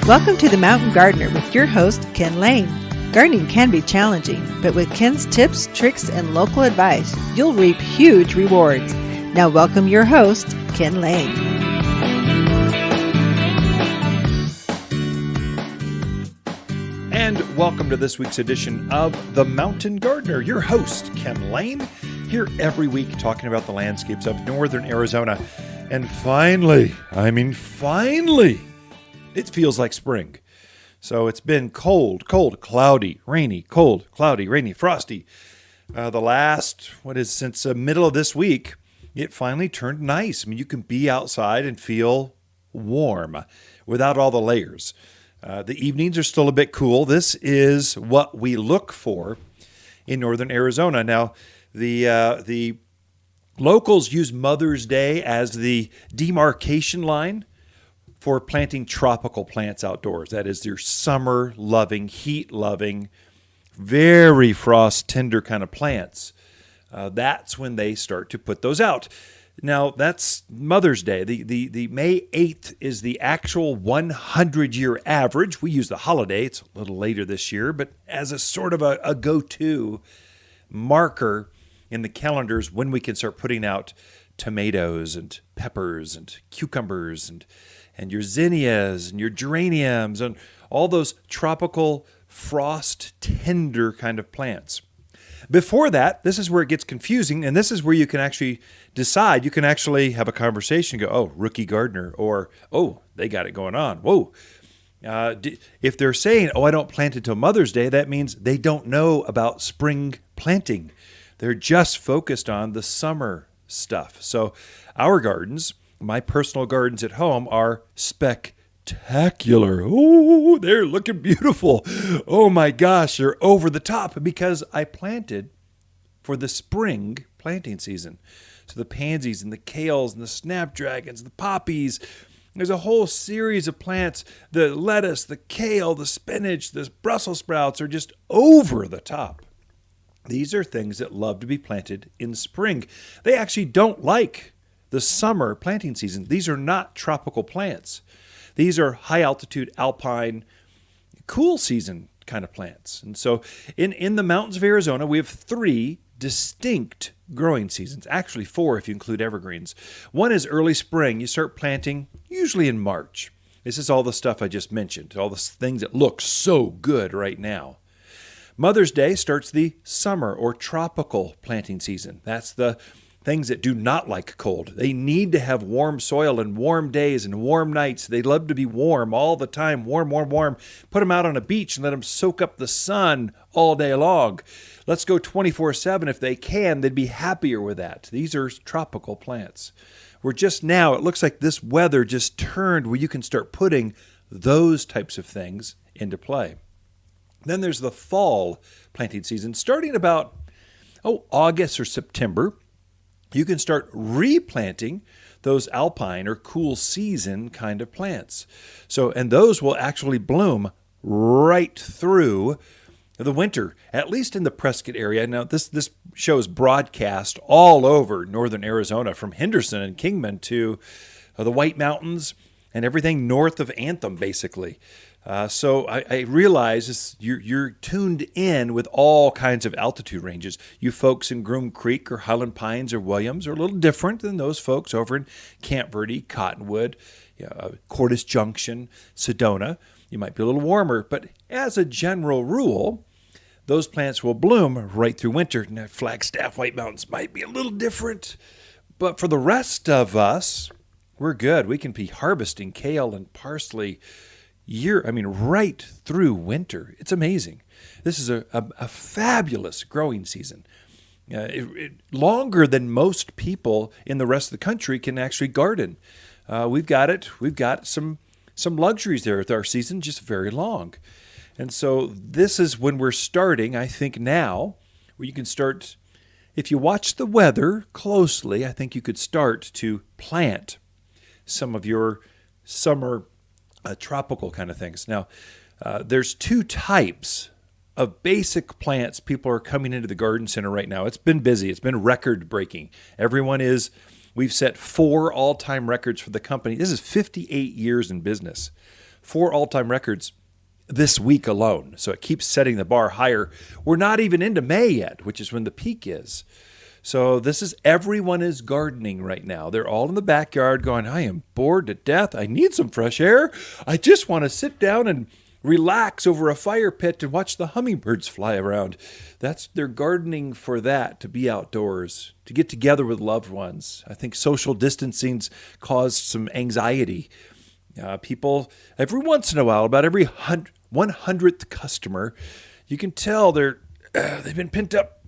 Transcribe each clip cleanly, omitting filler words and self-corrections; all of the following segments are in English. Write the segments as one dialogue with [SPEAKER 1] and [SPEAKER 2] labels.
[SPEAKER 1] Welcome to The Mountain Gardener with your host, Ken Lane. Gardening can be challenging, but with Ken's tips, tricks, and local advice, you'll reap huge rewards. Now welcome your host, Ken Lane.
[SPEAKER 2] And welcome to this week's edition of The Mountain Gardener. Your host, Ken Lane, here every week talking about the landscapes of northern Arizona. And finally, it feels like spring. So it's been cold, cloudy, rainy, cold, cloudy, rainy, frosty. Since the middle of this week, it finally turned nice. I mean, you can be outside and feel warm without all the layers. The evenings are still a bit cool. This is what we look for in northern Arizona. Now, the locals use Mother's Day as the demarcation line for planting tropical plants outdoors. That is, your summer-loving, heat-loving, very frost-tender kind of plants. That's when they start to put those out. Now, that's Mother's Day. The May 8th is the actual 100-year average. We use the holiday. It's a little later this year, but as a sort of a go-to marker in the calendars when we can start putting out tomatoes and peppers and cucumbers and your zinnias and your geraniums and all those tropical frost-tender kind of plants. Before that, this is where it gets confusing, and this is where you can actually decide. You can actually have a conversation, go, oh, rookie gardener, or, oh, they got it going on. Whoa. If they're saying, oh, I don't plant until Mother's Day, that means they don't know about spring planting. They're just focused on the summer stuff. So our gardens, my personal gardens at home, are spectacular. Oh, they're looking beautiful. Oh my gosh, they're over the top because I planted for the spring planting season. So the pansies and the kales and the snapdragons, the poppies, there's a whole series of plants. The lettuce, the kale, the spinach, the Brussels sprouts are just over the top. These are things that love to be planted in spring. They actually don't like the summer planting season. These are not tropical plants. These are high altitude, alpine, cool season kind of plants. And so in the mountains of Arizona, we have 3 distinct growing seasons. Actually 4 if you include evergreens. One is early spring. You start planting usually in March. This is all the stuff I just mentioned, all the things that look so good right now. Mother's Day starts the summer or tropical planting season. That's the things that do not like cold. They need to have warm soil and warm days and warm nights. They love to be warm all the time, warm. Put them out on a beach and let them soak up the sun all day long. Let's go 24/7 if they can. They'd be happier with that. These are tropical plants. We're just now, it looks like this weather just turned where you can start putting those types of things into play. Then there's the fall planting season, starting about August or September. You can start replanting those alpine or cool season kind of plants. And those will actually bloom right through the winter, at least in the Prescott area. Now, this show is broadcast all over northern Arizona, from Henderson and Kingman to the White Mountains and everything north of Anthem, basically. So I realize you're tuned in with all kinds of altitude ranges. You folks in Groom Creek or Highland Pines or Williams are a little different than those folks over in Camp Verde, Cottonwood, Cordes Junction, Sedona. You might be a little warmer, but as a general rule, those plants will bloom right through winter. Now, Flagstaff, White Mountains might be a little different, but for the rest of us, we're good. We can be harvesting kale and parsley right through winter. It's amazing. This is a fabulous growing season. Longer than most people in the rest of the country can actually garden. We've got some luxuries there with our season, just very long. And so this is when we're starting, I think now, where you can start, if you watch the weather closely, I think you could start to plant some of your summer tropical kind of things. Now, there's 2 types of basic plants people are coming into the garden center right now. It's been busy. It's been record breaking. We've set 4 all-time records for the company. This is 58 years in business. 4 all-time records this week alone. So it keeps setting the bar higher. We're not even into May yet, which is when the peak is. So everyone is gardening right now. They're all in the backyard going, I am bored to death. I need some fresh air. I just want to sit down and relax over a fire pit and watch the hummingbirds fly around. They're gardening for that, to be outdoors, to get together with loved ones. I think social distancing's caused some anxiety. People, every once in a while, about every 100th customer, you can tell they've been pent up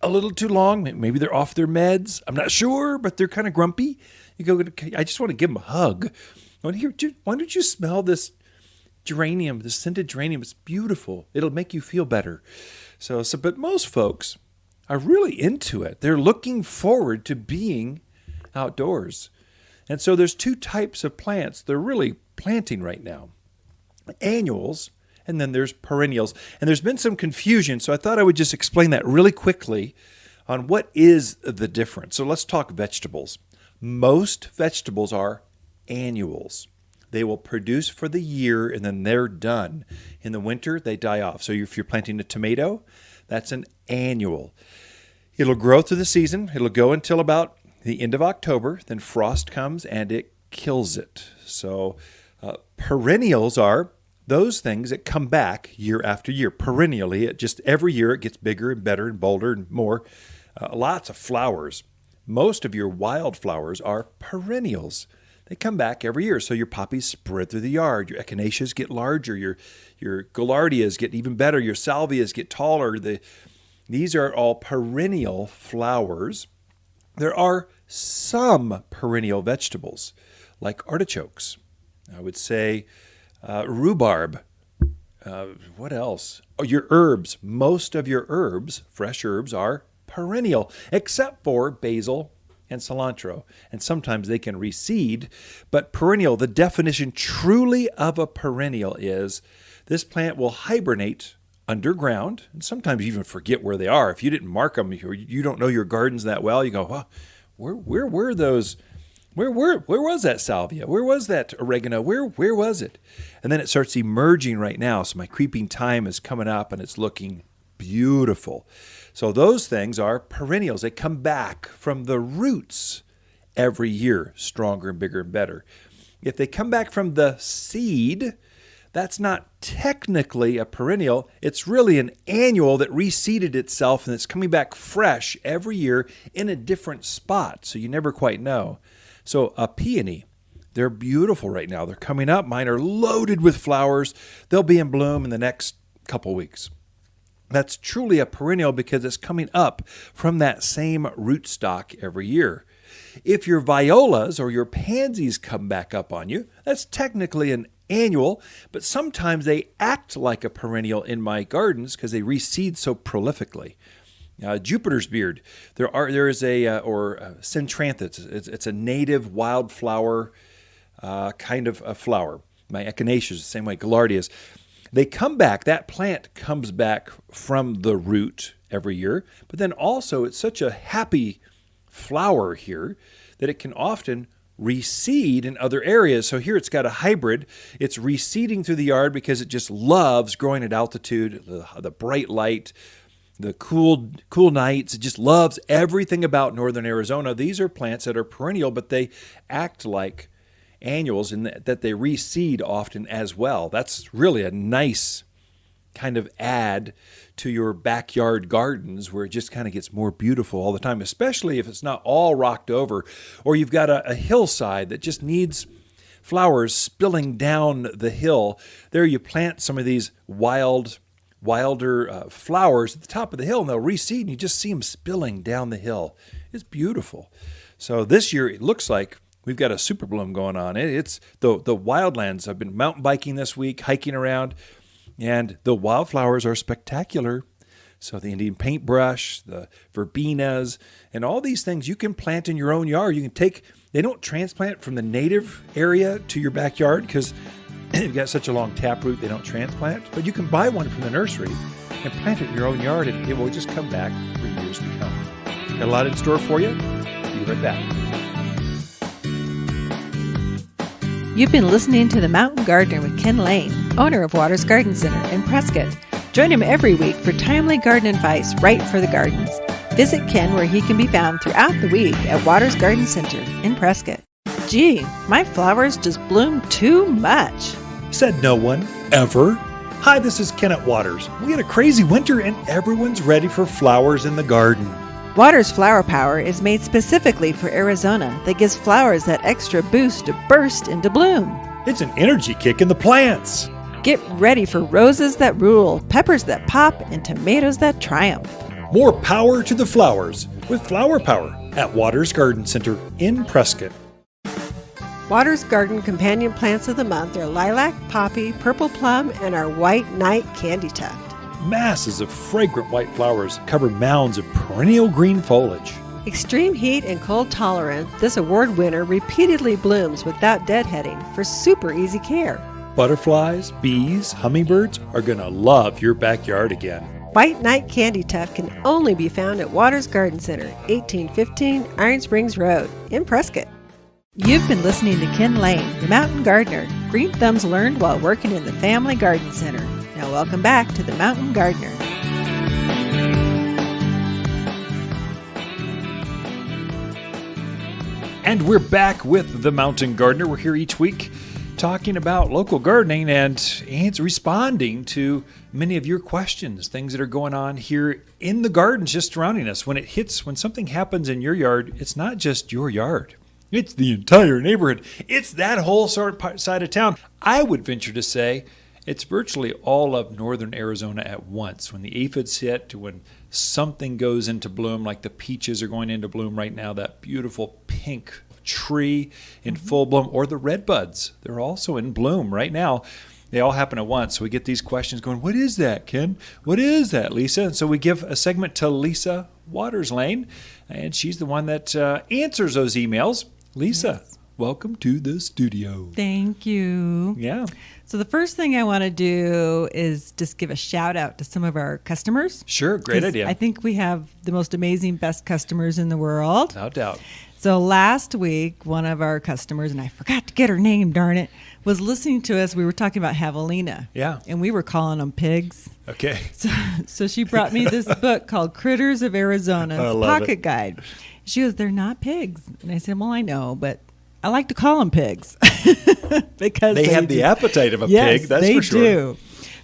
[SPEAKER 2] a little too long. Maybe they're off their meds. I'm not sure, but they're kind of grumpy. You go, I just want to give them a hug. Why don't you smell this geranium, this scented geranium? It's beautiful. It'll make you feel better. But most folks are really into it. They're looking forward to being outdoors. And so there's 2 types of plants they're really planting right now. Annuals, and then there's perennials. And there's been some confusion, so I thought I would just explain that really quickly on what is the difference. So let's talk vegetables. Most vegetables are annuals. They will produce for the year, and then they're done. In the winter, they die off. So if you're planting a tomato, that's an annual. It'll grow through the season. It'll go until about the end of October. Then frost comes, and it kills it. So perennials are those things that come back year after year. Perennially, every year it gets bigger and better and bolder and more. Lots of flowers. Most of your wildflowers are perennials. They come back every year. So your poppies spread through the yard. Your echinaceas get larger. Your gaillardias get even better. Your salvias get taller. These are all perennial flowers. There are some perennial vegetables, like artichokes. I would say rhubarb. What else? Oh, your herbs. Most of your herbs, fresh herbs, are perennial, except for basil and cilantro. And sometimes they can reseed. But perennial, the definition truly of a perennial is this plant will hibernate underground, and sometimes you even forget where they are. If you didn't mark them, you don't know your gardens that well, you go, well, where were those? Where was that salvia? Where was that oregano? Where was it? And then it starts emerging right now. So my creeping thyme is coming up, and it's looking beautiful. So those things are perennials. They come back from the roots every year, stronger and bigger and better. If they come back from the seed, that's not technically a perennial. It's really an annual that reseeded itself, and it's coming back fresh every year in a different spot. So you never quite know. So a peony, they're beautiful right now. They're coming up. Mine are loaded with flowers. They'll be in bloom in the next couple weeks. That's truly a perennial because it's coming up from that same rootstock every year. If your violas or your pansies come back up on you, that's technically an annual, but sometimes they act like a perennial in my gardens because they reseed so prolifically. Jupiter's beard, there is a Centranthus. It's a native wildflower kind of a flower. My echinaceas, the same way gaillardias. They come back, that plant comes back from the root every year, but then also it's such a happy flower here that it can often reseed in other areas. So here it's got a hybrid. It's reseeding through the yard because it just loves growing at altitude, the bright light, the cool nights. It just loves everything about northern Arizona. These are plants that are perennial, but they act like annuals in that they reseed often as well. That's really a nice kind of add to your backyard gardens where it just kind of gets more beautiful all the time, especially if it's not all rocked over or you've got a hillside that just needs flowers spilling down the hill. There you plant some of these wilder flowers at the top of the hill, and they'll reseed and you just see them spilling down the hill. It's beautiful. So this year it looks like we've got a super bloom going on. It's the wildlands. I've been mountain biking this week, hiking around, and the wildflowers are spectacular. So the Indian paintbrush, the verbenas, and all these things you can plant in your own yard. They don't transplant from the native area to your backyard because you've got such a long taproot, they don't transplant. But you can buy one from the nursery and plant it in your own yard, and it will just come back for years to come. Got a lot in store for you. Be right back.
[SPEAKER 1] You've been listening to The Mountain Gardener with Ken Lane, owner of Waters Garden Center in Prescott. Join him every week for timely garden advice right for the gardens. Visit Ken where he can be found throughout the week at Waters Garden Center in Prescott. Gee, my flowers just bloom too much.
[SPEAKER 2] Said no one, ever. Hi, this is Ken at Waters. We had a crazy winter and everyone's ready for flowers in the garden.
[SPEAKER 1] Waters Flower Power is made specifically for Arizona that gives flowers that extra boost to burst into bloom.
[SPEAKER 2] It's an energy kick in the plants.
[SPEAKER 1] Get ready for roses that rule, peppers that pop, and tomatoes that triumph.
[SPEAKER 2] More power to the flowers with Flower Power at Waters Garden Center in Prescott.
[SPEAKER 3] Waters Garden companion plants of the month are lilac, poppy, purple plum, and our white night candy tuft.
[SPEAKER 2] Masses of fragrant white flowers cover mounds of perennial green foliage.
[SPEAKER 3] Extreme heat and cold tolerant, this award winner repeatedly blooms without deadheading for super easy care.
[SPEAKER 2] Butterflies, bees, hummingbirds are going to love your backyard again.
[SPEAKER 3] White night candy tuft can only be found at Waters Garden Center, 1815 Iron Springs Road in Prescott.
[SPEAKER 1] You've been listening to Ken Lane, the Mountain Gardener. Green thumbs learned while working in the Family Garden Center. Now welcome back to the Mountain Gardener.
[SPEAKER 2] And we're back with the Mountain Gardener. We're here each week talking about local gardening and responding to many of your questions, things that are going on here in the gardens just surrounding us. When something happens in your yard, it's not just your yard. It's the entire neighborhood. It's that whole side of town. I would venture to say it's virtually all of northern Arizona at once. When the aphids hit, to when something goes into bloom, like the peaches are going into bloom right now, that beautiful pink tree in full bloom, or the red buds. They're also in bloom right now. They all happen at once. So we get these questions going, what is that, Ken? What is that, Lisa? And so we give a segment to Lisa Waters Lane, and she's the one that answers those emails. Lisa, welcome to the studio.
[SPEAKER 4] Thank you.
[SPEAKER 2] Yeah.
[SPEAKER 4] So the first thing I want to do is just give a shout out to some of our customers.
[SPEAKER 2] Sure, great
[SPEAKER 4] 'Cause
[SPEAKER 2] idea.
[SPEAKER 4] I think we have the most amazing, best customers in the world.
[SPEAKER 2] No doubt.
[SPEAKER 4] So last week, one of our customers, and I forgot to get her name, darn it, was listening to us. We were talking about javelina.
[SPEAKER 2] Yeah.
[SPEAKER 4] And we were calling them pigs.
[SPEAKER 2] Okay.
[SPEAKER 4] So she brought me this book called Critters of Arizona,
[SPEAKER 2] I
[SPEAKER 4] it's a
[SPEAKER 2] love
[SPEAKER 4] pocket
[SPEAKER 2] it.
[SPEAKER 4] guide. She goes, they're not pigs. And I said, well, I know, but I like to call them pigs. Because
[SPEAKER 2] They have the appetite of a
[SPEAKER 4] yes,
[SPEAKER 2] pig, that's
[SPEAKER 4] they
[SPEAKER 2] for sure.
[SPEAKER 4] do.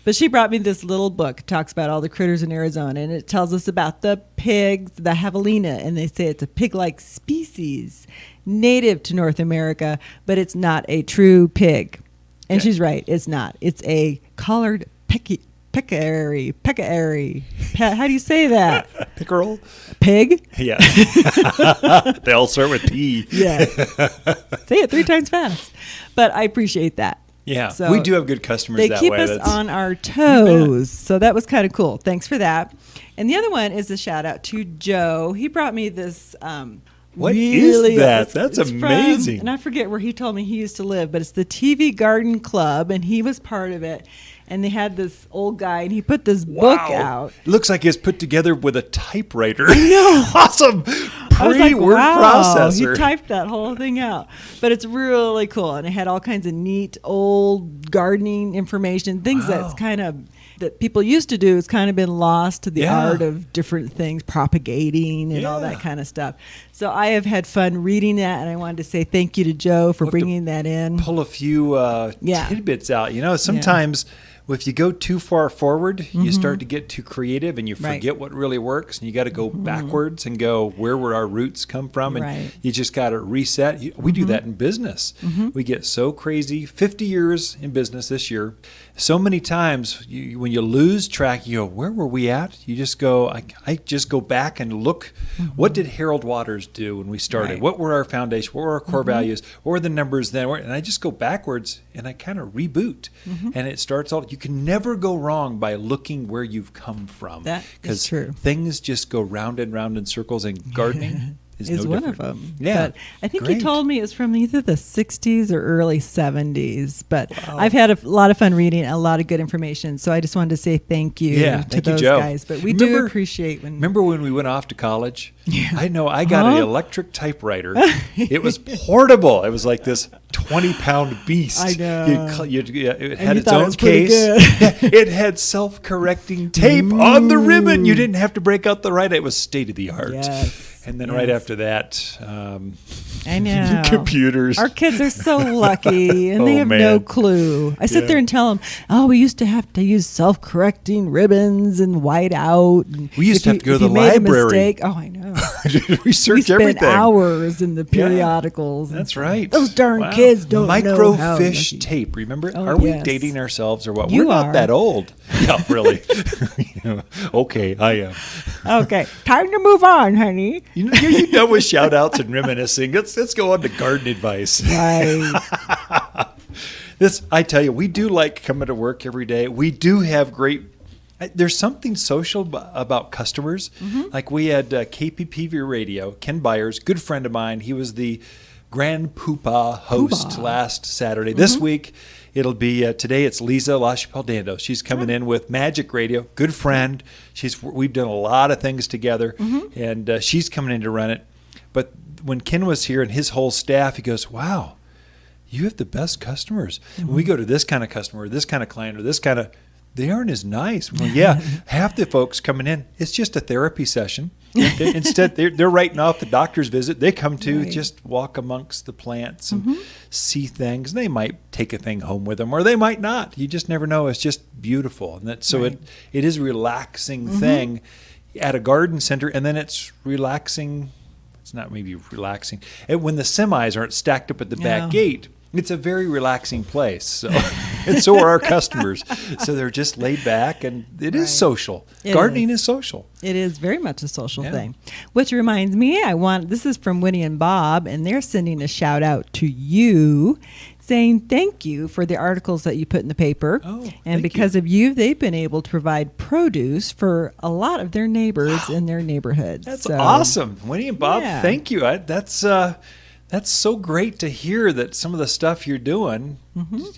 [SPEAKER 4] But she brought me this little book. It talks about all the critters in Arizona, and it tells us about the pigs, the javelina, and they say it's a pig-like species native to North America, but it's not a true pig. And
[SPEAKER 2] Okay.
[SPEAKER 4] she's right, it's not. It's a collared peccary. How do you say that?
[SPEAKER 2] Pickerel?
[SPEAKER 4] Pig?
[SPEAKER 2] Yeah. They all start with P.
[SPEAKER 4] Yeah. Say it 3 times fast. But I appreciate that.
[SPEAKER 2] Yeah.
[SPEAKER 4] So
[SPEAKER 2] we do have good customers
[SPEAKER 4] They
[SPEAKER 2] that
[SPEAKER 4] keep
[SPEAKER 2] way.
[SPEAKER 4] us
[SPEAKER 2] That's-
[SPEAKER 4] on our toes. So that was kind of cool. Thanks for that. And the other one is a shout out to Joe. He brought me this.
[SPEAKER 2] What is that? That's
[SPEAKER 4] it's
[SPEAKER 2] amazing.
[SPEAKER 4] and I forget where he told me he used to live, but it's the TV Garden Club, and he was part of it. And they had this old guy, and he put this book out.
[SPEAKER 2] Looks like it's put together with a typewriter. No. Awesome.
[SPEAKER 4] I was like,
[SPEAKER 2] Pre-word
[SPEAKER 4] wow,
[SPEAKER 2] processor.
[SPEAKER 4] he typed that whole thing out. But it's really cool, and it had all kinds of neat old gardening information, things that's kind of that people used to do. It's kind of been lost to the
[SPEAKER 2] Yeah.
[SPEAKER 4] art of different things, propagating and all
[SPEAKER 2] Yeah.
[SPEAKER 4] that kind of stuff. So I have had fun reading that, and I wanted to say thank you to Joe for
[SPEAKER 2] We'll have to
[SPEAKER 4] bringing that in.
[SPEAKER 2] Pull a few
[SPEAKER 4] Yeah.
[SPEAKER 2] tidbits out. You know, sometimes if you go too far forward, you
[SPEAKER 4] Mm-hmm.
[SPEAKER 2] start to get too creative and you
[SPEAKER 4] Right.
[SPEAKER 2] forget what really works. And you got to go backwards and go, where would our roots come from? And
[SPEAKER 4] Right.
[SPEAKER 2] you just got to reset. We do that in business. We get so crazy. 50 years in business this year. So many times when you lose track, you go, where were we at? You just go, I just go back and look, what did Harold Waters do when we started?
[SPEAKER 4] Right.
[SPEAKER 2] What were our foundation? What were our core values? What were the numbers then? And I just go backwards and I kind of reboot. And it starts all, you can never go wrong by looking where you've come from.
[SPEAKER 4] That is
[SPEAKER 2] 'Cause
[SPEAKER 4] true.
[SPEAKER 2] things just go round and round in circles, and gardening
[SPEAKER 4] is
[SPEAKER 2] no
[SPEAKER 4] one
[SPEAKER 2] different.
[SPEAKER 4] of them.
[SPEAKER 2] Yeah,
[SPEAKER 4] But I think
[SPEAKER 2] great.
[SPEAKER 4] he told me it was from either the 60s or early 70s. But I've had a lot of fun reading, a lot of good information. So I just wanted to say thank you
[SPEAKER 2] Yeah,
[SPEAKER 4] to
[SPEAKER 2] thank you,
[SPEAKER 4] those
[SPEAKER 2] Joe.
[SPEAKER 4] guys. But we do appreciate when...
[SPEAKER 2] Remember when we went off to college?
[SPEAKER 4] Yeah.
[SPEAKER 2] I know. I got an electric typewriter. It was portable. It was like this 20-pound beast.
[SPEAKER 4] I know.
[SPEAKER 2] It
[SPEAKER 4] And
[SPEAKER 2] had
[SPEAKER 4] you
[SPEAKER 2] its
[SPEAKER 4] thought it
[SPEAKER 2] own
[SPEAKER 4] was pretty
[SPEAKER 2] case.
[SPEAKER 4] good.
[SPEAKER 2] It had self-correcting tape on the ribbon. You didn't have to break out the right. It was state of the art.
[SPEAKER 4] Yes.
[SPEAKER 2] And then right after that,
[SPEAKER 4] I know.
[SPEAKER 2] computers.
[SPEAKER 4] Our kids are so lucky, and they
[SPEAKER 2] Oh,
[SPEAKER 4] have
[SPEAKER 2] man.
[SPEAKER 4] no clue. I sit
[SPEAKER 2] Yeah.
[SPEAKER 4] there and tell them, "Oh, we used to have to use self-correcting ribbons and white out. And
[SPEAKER 2] We used
[SPEAKER 4] if
[SPEAKER 2] to have
[SPEAKER 4] you-
[SPEAKER 2] to go to
[SPEAKER 4] if
[SPEAKER 2] the
[SPEAKER 4] you made a
[SPEAKER 2] library.
[SPEAKER 4] mistake- oh, I know.
[SPEAKER 2] Research
[SPEAKER 4] We spent
[SPEAKER 2] everything.
[SPEAKER 4] hours in the periodicals. and
[SPEAKER 2] That's right.
[SPEAKER 4] Those darn kids don't know how
[SPEAKER 2] Microfiche
[SPEAKER 4] lucky.
[SPEAKER 2] tape. Remember?
[SPEAKER 4] Oh,
[SPEAKER 2] Are we
[SPEAKER 4] yes.
[SPEAKER 2] dating ourselves or what?
[SPEAKER 4] You
[SPEAKER 2] We're not
[SPEAKER 4] are.
[SPEAKER 2] that old. No, really. Okay, I am.
[SPEAKER 4] Okay, time to move on, honey.
[SPEAKER 2] You know, with shout outs and reminiscing. Let's go on to garden advice.
[SPEAKER 4] Right.
[SPEAKER 2] I tell you, we do like coming to work every day. We do have great. There's something social about customers. Like we had KPPV Radio, Ken Byers, good friend of mine. He was the Grand Poopah host last Saturday. This week, it'll be today. It's Lisa LaChapelle-Dando. She's coming in with Magic Radio, good friend. We've done a lot of things together, and she's coming in to run it. But when Ken was here and his whole staff, he goes, "Wow, you have the best customers. When we go to this kind of customer, or this kind of client, or this kind of, they aren't as nice." Well, yeah, half the folks coming in, it's just a therapy session. Instead, they're writing off the doctor's visit. They come to just walk amongst the plants and see things. They might take a thing home with them, or they might not. You just never know. It's just beautiful, and it is a relaxing thing at a garden center, and then it's relaxing. It's not maybe relaxing. And when the semis aren't stacked up at the back gate, it's a very relaxing place. So, and so are our customers. So they're just laid back, and it is social. Gardening is social.
[SPEAKER 4] It is very much a social
[SPEAKER 2] Yeah.
[SPEAKER 4] thing. Which reminds me, this is from Winnie and Bob, and they're sending a shout out to you, saying thank you for the articles that you put in the paper.
[SPEAKER 2] Oh,
[SPEAKER 4] and
[SPEAKER 2] thank
[SPEAKER 4] because of you, they've been able to provide produce for a lot of their neighbors in their neighborhoods.
[SPEAKER 2] That's
[SPEAKER 4] So,
[SPEAKER 2] awesome. Winnie and Bob,
[SPEAKER 4] Yeah.
[SPEAKER 2] thank you. That's so great to hear that some of the stuff you're doing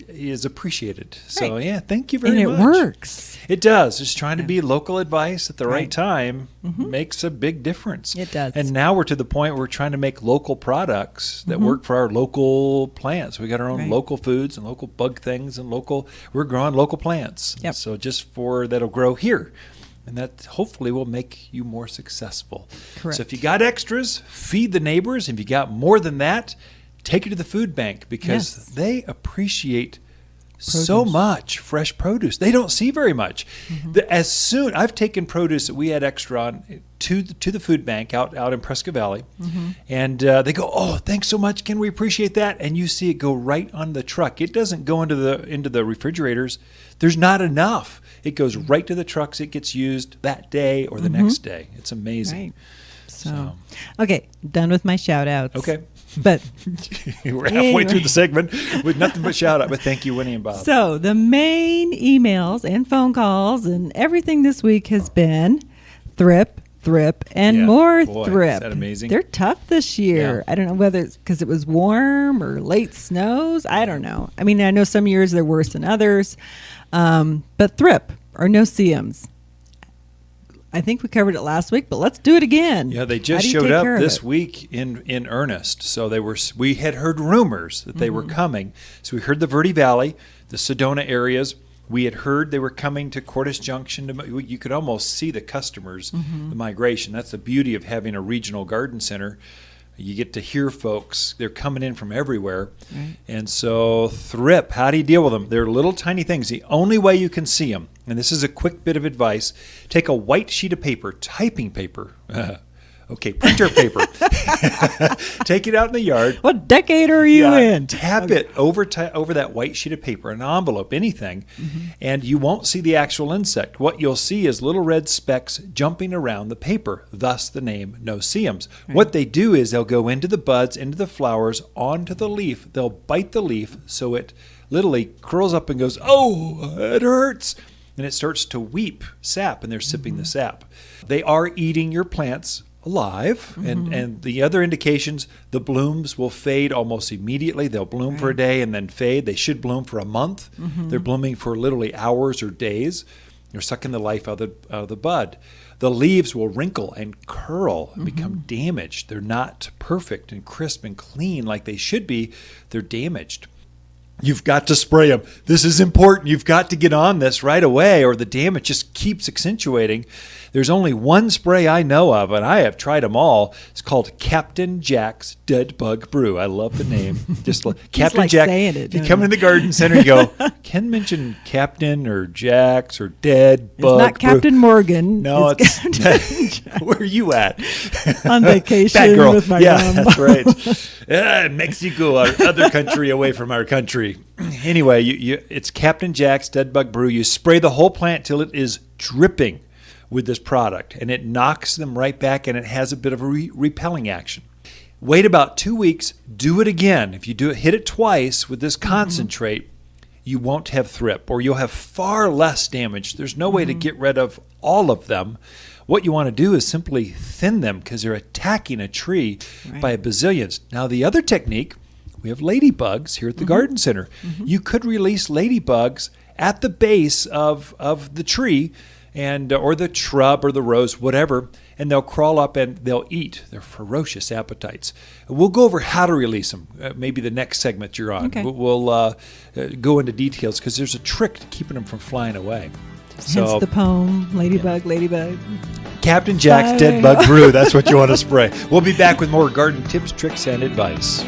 [SPEAKER 2] is appreciated. So,
[SPEAKER 4] Right.
[SPEAKER 2] yeah, thank you very
[SPEAKER 4] And
[SPEAKER 2] much.
[SPEAKER 4] it works.
[SPEAKER 2] It does. Just trying to be local advice at the right time makes a big difference.
[SPEAKER 4] It does.
[SPEAKER 2] And now we're to the point where we're trying to make local products that work for our local plants. We got our own
[SPEAKER 4] Right.
[SPEAKER 2] local foods and local bug things and we're growing local plants.
[SPEAKER 4] Yep.
[SPEAKER 2] So that'll grow here. And that hopefully will make you more successful.
[SPEAKER 4] Correct.
[SPEAKER 2] So if you got extras, feed the neighbors. If you got more than that, take it to the food bank because
[SPEAKER 4] Yes.
[SPEAKER 2] they appreciate so much fresh produce. They don't see very much. I've taken produce that we had extra on to the food bank out in Prescott Valley, and they go, "Oh, thanks so much, Ken. We appreciate that." And you see it go right on the truck. It doesn't go into the refrigerators. There's not enough. It goes right to the trucks. It gets used that day or the next day. It's amazing.
[SPEAKER 4] Right. So, okay, done with my shout outs.
[SPEAKER 2] Okay.
[SPEAKER 4] But
[SPEAKER 2] We're halfway through the segment with nothing but shout out. But thank you, Winnie and Bob.
[SPEAKER 4] so the main emails and phone calls and everything this week has been thrip, and
[SPEAKER 2] Yeah.
[SPEAKER 4] more
[SPEAKER 2] Boy,
[SPEAKER 4] thrip.
[SPEAKER 2] is that amazing?
[SPEAKER 4] They're tough this year.
[SPEAKER 2] Yeah.
[SPEAKER 4] I don't know whether it's because it was warm or late snows. I don't know. I mean, I know some years they're worse than others. But thrip or no-see-ums. I think we covered it last week, but let's do it again.
[SPEAKER 2] Yeah, they
[SPEAKER 4] How
[SPEAKER 2] just
[SPEAKER 4] do you
[SPEAKER 2] showed
[SPEAKER 4] take
[SPEAKER 2] up
[SPEAKER 4] care of
[SPEAKER 2] this
[SPEAKER 4] it?
[SPEAKER 2] week in earnest. So we had heard rumors that they were coming. So we heard the Verde Valley, the Sedona areas. We had heard they were coming to Cordes Junction. You could almost see the customers, the migration. That's the beauty of having a regional garden center. You get to hear folks. They're coming in from everywhere.
[SPEAKER 4] Right.
[SPEAKER 2] And so thrip, how do you deal with them? They're little tiny things. The only way you can see them, and this is a quick bit of advice, take a white sheet of paper, typing paper, printer paper. Take it out in the yard.
[SPEAKER 4] What decade are you in?
[SPEAKER 2] Tap it over that white sheet of paper, an envelope, anything, and you won't see the actual insect. What you'll see is little red specks jumping around the paper, thus the name no-see-ums. Right. What they do is they'll go into the buds, into the flowers, onto the leaf. They'll bite the leaf so it literally curls up and goes, "Oh, it hurts." And it starts to weep sap, and they're sipping the sap. They are eating your plants alive. And the other indications, the blooms will fade almost immediately. They'll bloom for a day and then fade. They should bloom for a month. They're blooming for literally hours or days. They're sucking the life out of the bud. The leaves will wrinkle and curl and become damaged. They're not perfect and crisp and clean like they should be. They're damaged. You've got to spray them. This is important. You've got to get on this right away or the damage just keeps accentuating. There's only one spray I know of, and I have tried them all. It's called Captain Jack's Dead Bug Brew. I love the name. Just Captain
[SPEAKER 4] like
[SPEAKER 2] Jack.
[SPEAKER 4] saying it,
[SPEAKER 2] If you come in the garden center, you go, Ken mentioned Captain or Jack's or Dead Bug
[SPEAKER 4] It's not
[SPEAKER 2] Brew.
[SPEAKER 4] Captain Morgan.
[SPEAKER 2] No, it's
[SPEAKER 4] Captain Jack.
[SPEAKER 2] where are you at?
[SPEAKER 4] On vacation
[SPEAKER 2] Bad girl.
[SPEAKER 4] with my
[SPEAKER 2] yeah,
[SPEAKER 4] mom.
[SPEAKER 2] that's right. Mexico, our other country away from our country. Anyway, it's Captain Jack's Dead Bug Brew. You spray the whole plant till it is dripping with this product, and it knocks them right back, and it has a bit of a repelling action. Wait about 2 weeks. Do it again. If you hit it twice with this concentrate, you won't have thrip, or you'll have far less damage. There's no way to get rid of all of them. What you want to do is simply thin them because they're attacking a tree by bazillions. Now, the other technique, we have ladybugs here at the garden center. You could release ladybugs at the base of the tree and or the shrub or the rose, whatever, and they'll crawl up and they'll eat. They're ferocious appetites. We'll go over how to release them, maybe the next segment you're on.
[SPEAKER 4] Okay.
[SPEAKER 2] We'll go into details because there's a trick to keeping them from flying away.
[SPEAKER 4] Hence the poem, Ladybug, Ladybug.
[SPEAKER 2] Captain Jack's Dead Bug Brew, that's what you want to spray. We'll be back with more garden tips, tricks, and advice.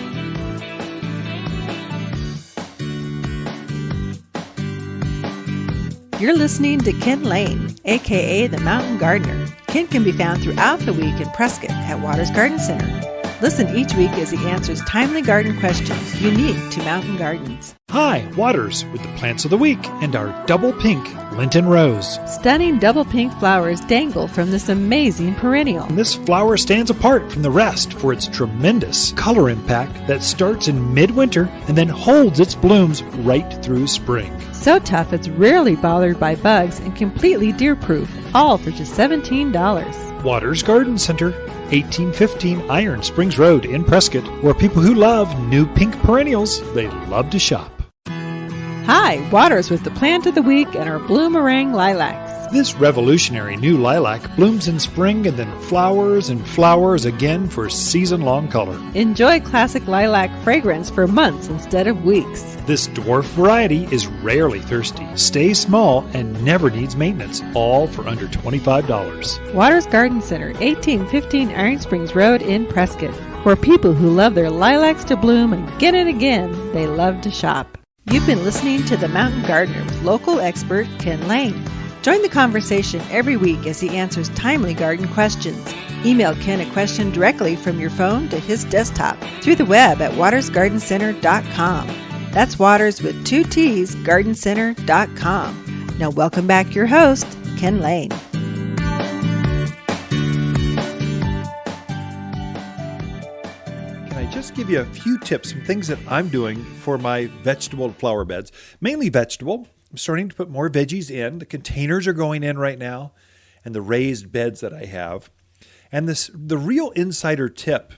[SPEAKER 1] You're listening to Ken Lane, a.k.a. the Mountain Gardener. Ken can be found throughout the week in Prescott at Waters Garden Center. Listen each week as he answers timely garden questions unique to mountain gardens.
[SPEAKER 5] Hi, Waters with the plants of the week and our double pink Linton Rose.
[SPEAKER 4] Stunning double pink flowers dangle from this amazing perennial.
[SPEAKER 5] And this flower stands apart from the rest for its tremendous color impact that starts in midwinter and then holds its blooms right through spring.
[SPEAKER 4] So tough it's rarely bothered by bugs and completely deer-proof, all for just $17.
[SPEAKER 5] Waters Garden Center, 1815 Iron Springs Road in Prescott, where people who love new pink perennials, they love to shop.
[SPEAKER 4] Hi, Waters with the plant of the week and our bloomerang lilacs.
[SPEAKER 5] This revolutionary new lilac blooms in spring and then flowers and flowers again for season-long color.
[SPEAKER 4] Enjoy classic lilac fragrance for months instead of weeks.
[SPEAKER 5] This dwarf variety is rarely thirsty, stays small, and never needs maintenance, all for under $25.
[SPEAKER 4] Waters Garden Center, 1815 Iron Springs Road in Prescott, where people who love their lilacs to bloom again and again, they love to shop.
[SPEAKER 1] You've been listening to The Mountain Gardener with local expert Ken Lane. Join the conversation every week as he answers timely garden questions. Email Ken a question directly from your phone to his desktop through the web at watersgardencenter.com. That's Waters with 2 T's, gardencenter.com. Now welcome back your host, Ken Lane.
[SPEAKER 2] Can I just give you a few tips, some things that I'm doing for my vegetable and flower beds? Mainly vegetable. I'm starting to put more veggies in. The containers are going in right now, and the raised beds that I have. And the real insider tip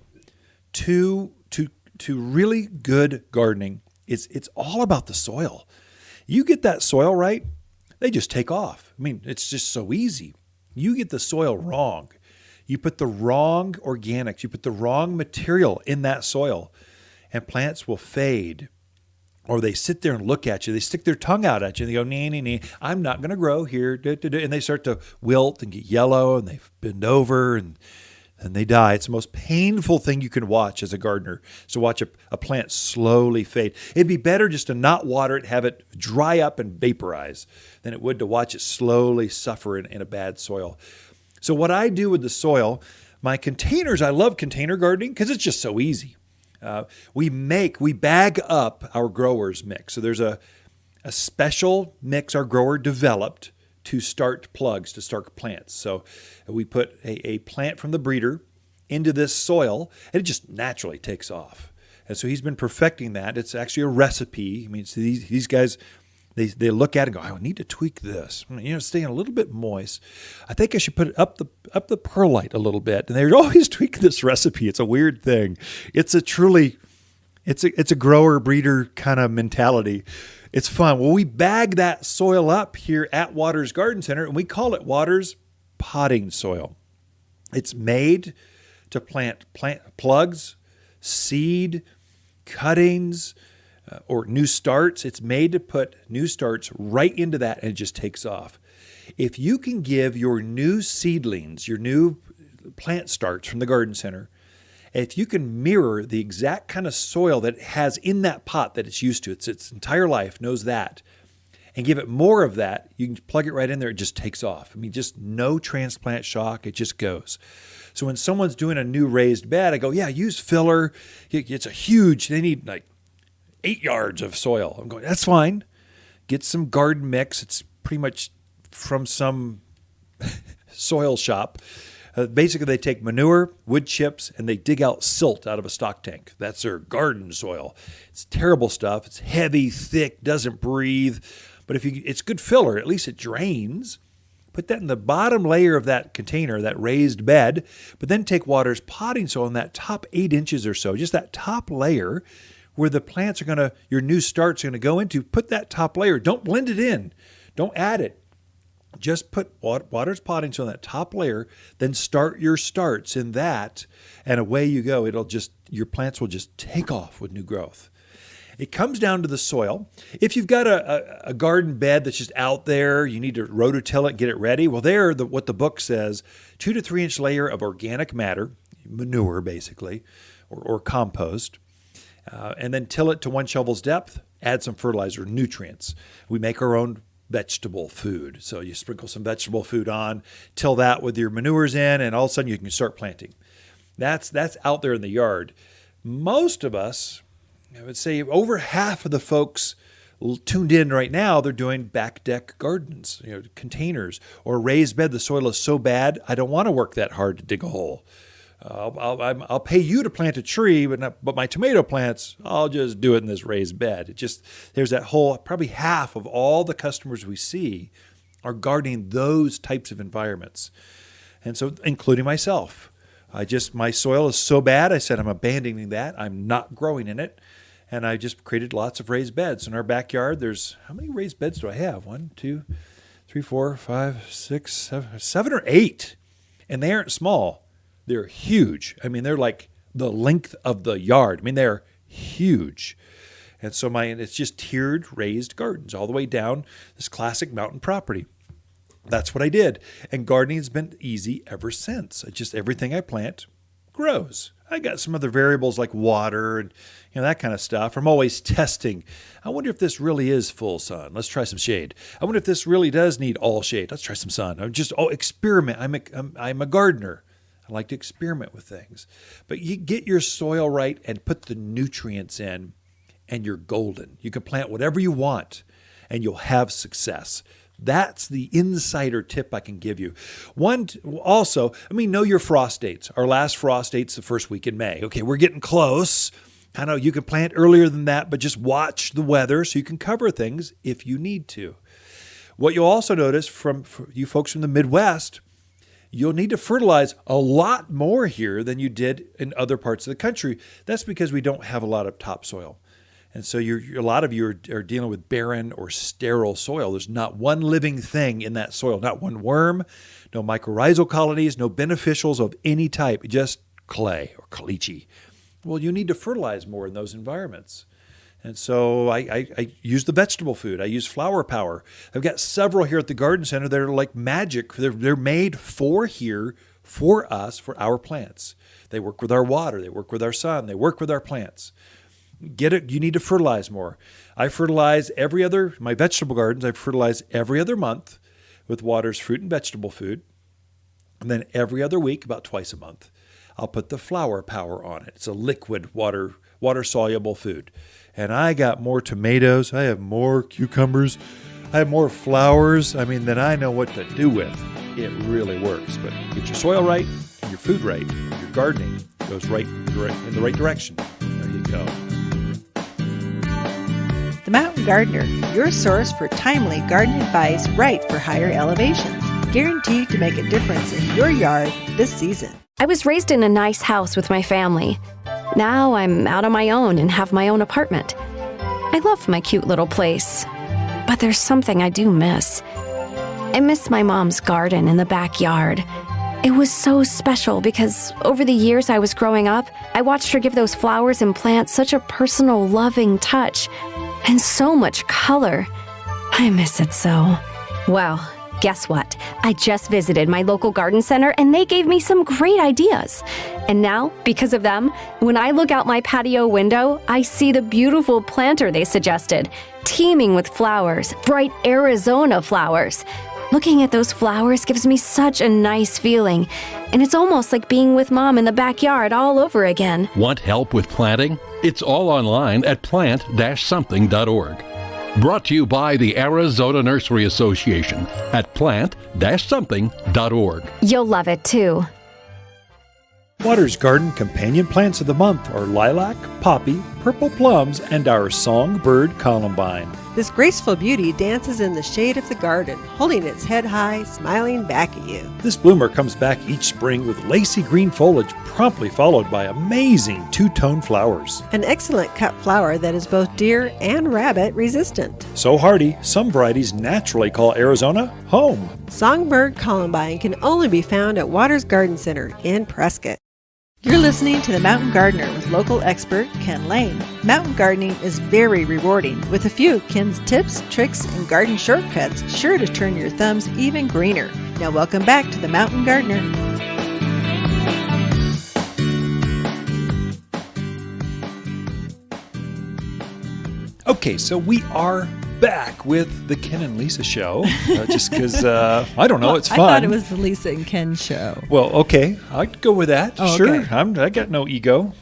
[SPEAKER 2] to really good gardening is it's all about the soil. You get that soil right, they just take off. I mean, it's just so easy. You get the soil wrong. You put the wrong organics, you put the wrong material in that soil, and plants will fade. Or they sit there and look at you. They stick their tongue out at you. And they go, nee, I'm not going to grow here. And they start to wilt and get yellow, and they bend over, and they die. It's the most painful thing you can watch as a gardener, is to watch a plant slowly fade. It'd be better just to not water it, have it dry up and vaporize, than it would to watch it slowly suffer in a bad soil. So what I do with the soil, my containers, I love container gardening because it's just so easy. We bag up our growers mix. So there's a special mix our grower developed to start plugs, to start plants. So we put a plant from the breeder into this soil, and it just naturally takes off. And so he's been perfecting that. It's actually a recipe. I mean, these guys, They look at it and go, I need to tweak this. Staying a little bit moist. I think I should put it up the perlite a little bit. And they're always tweaking this recipe. It's a weird thing. It's a grower breeder kind of mentality. It's fun. Well, we bag that soil up here at Watters Garden Center, and we call it Watters potting soil. It's made to plant plugs, seed, cuttings, or new starts. It's made to put new starts right into that, and it just takes off. If you can give your new seedlings, your new plant starts from the garden center, if you can mirror the exact kind of soil that it has in that pot that it's used to, its entire life knows that, and give it more of that, you can plug it right in there, it just takes off. Just no transplant shock, it just goes. So when someone's doing a new raised bed, I go, yeah, use filler. They need like 8 yards of soil. I'm going, that's fine. Get some garden mix. It's pretty much from some soil shop. Basically, they take manure, wood chips, and they dig out silt out of a stock tank. That's their garden soil. It's terrible stuff. It's heavy, thick, doesn't breathe. But it's good filler. At least it drains. Put that in the bottom layer of that container, that raised bed. But then take Watters potting soil in that top 8 inches or so, just that top layer, where the plants your new starts are going to go into. Put that top layer. Don't blend it in. Don't add it. Just put Watters potting soil in that top layer, then start your starts in that, and away you go. Your plants will just take off with new growth. It comes down to the soil. If you've got a garden bed that's just out there, you need to rototill it, get it ready. Well, what the book says, 2 to 3 inch layer of organic matter, manure basically, or compost. And then till it to 1 shovel's depth, add some fertilizer, nutrients. We make our own vegetable food. So you sprinkle some vegetable food on, till that with your manures in, and all of a sudden you can start planting. That's out there in the yard. Most of us, I would say over half of the folks tuned in right now, they're doing back deck gardens, containers, or raised bed. The soil is so bad, I don't want to work that hard to dig a hole. I'll pay you to plant a tree, but my tomato plants, I'll just do it in this raised bed. There's that whole, probably half of all the customers we see are gardening those types of environments. And so, including myself, my soil is so bad, I said I'm abandoning that. I'm not growing in it. And I just created lots of raised beds. In our backyard, how many raised beds do I have? 1, 2, 3, 4, 5, 6, 7 or 8. And they aren't small. They're huge. They're like the length of the yard. They're huge. And so it's just tiered raised gardens all the way down this classic mountain property. That's what I did. And gardening has been easy ever since. Everything I plant grows. I got some other variables like water and that kind of stuff. I'm always testing. I wonder if this really is full sun. Let's try some shade. I wonder if this really does need all shade. Let's try some sun. Experiment. I'm a gardener. I like to experiment with things. But you get your soil right and put the nutrients in, and you're golden. You can plant whatever you want, and you'll have success. That's the insider tip I can give you. One, also, know your frost dates. Our last frost date's the first week in May. Okay, we're getting close. I know you can plant earlier than that, but just watch the weather so you can cover things if you need to. What you'll also notice from you folks from the Midwest, you'll need to fertilize a lot more here than you did in other parts of the country. That's because we don't have a lot of topsoil. And so a lot of you are dealing with barren or sterile soil. There's not one living thing in that soil, not one worm, no mycorrhizal colonies, no beneficials of any type, just clay or caliche. Well, you need to fertilize more in those environments. And so I use the vegetable food. I use Flower Power. I've got several here at the Garden Center that are like magic. They're made for us, for our plants. They work with our water. They work with our sun. They work with our plants. Get it. You need to fertilize more. I fertilize my vegetable gardens, I fertilize every other month with Watters fruit and vegetable food. And then every other week, about twice a month, I'll put the Flower Power on it. It's a liquid water-soluble food. And I got more tomatoes. I have more cucumbers. I have more flowers. Than I know what to do with. It really works. But get your soil right, your food right, your gardening goes right in the right direction. There you go.
[SPEAKER 1] The Mountain Gardener, your source for timely garden advice right for higher elevations. Guaranteed to make a difference in your yard this season.
[SPEAKER 6] I was raised in a nice house with my family. Now I'm out on my own and have my own apartment. I love my cute little place, but there's something I do miss. I miss my mom's garden in the backyard. It was so special because over the years I was growing up, I watched her give those flowers and plants such a personal, loving touch and so much color. I miss it so. Well, guess what? I just visited my local garden center and they gave me some great ideas. And now, because of them, when I look out my patio window, I see the beautiful planter they suggested, teeming with flowers, bright Arizona flowers. Looking at those flowers gives me such a nice feeling, and it's almost like being with Mom in the backyard all over again.
[SPEAKER 7] Want help with planting? It's all online at plant-something.org. Brought to you by the Arizona Nursery Association at plant-something.org.
[SPEAKER 6] You'll love it too.
[SPEAKER 5] Water's Garden companion plants of the month are lilac, poppy, purple plums, and our songbird columbine.
[SPEAKER 3] This graceful beauty dances in the shade of the garden, holding its head high, smiling back at you.
[SPEAKER 5] This bloomer comes back each spring with lacy green foliage, promptly followed by amazing two-tone flowers.
[SPEAKER 3] An excellent cut flower that is both deer and rabbit resistant.
[SPEAKER 5] So hardy, some varieties naturally call Arizona home.
[SPEAKER 3] Songbird columbine can only be found at Waters Garden Center in Prescott.
[SPEAKER 1] You're listening to The Mountain Gardener with local expert Ken Lane. Mountain gardening is very rewarding, with a few of Ken's tips, tricks, and garden shortcuts sure to turn your thumbs even greener. Now welcome back to The Mountain Gardener.
[SPEAKER 2] Okay, so we are back with the Ken and Lisa show, just because, I don't know, it's fun.
[SPEAKER 4] I thought it was the Lisa and Ken show.
[SPEAKER 2] Well, okay, I'd go with that.
[SPEAKER 4] Oh,
[SPEAKER 2] sure,
[SPEAKER 4] okay.
[SPEAKER 2] I got no ego.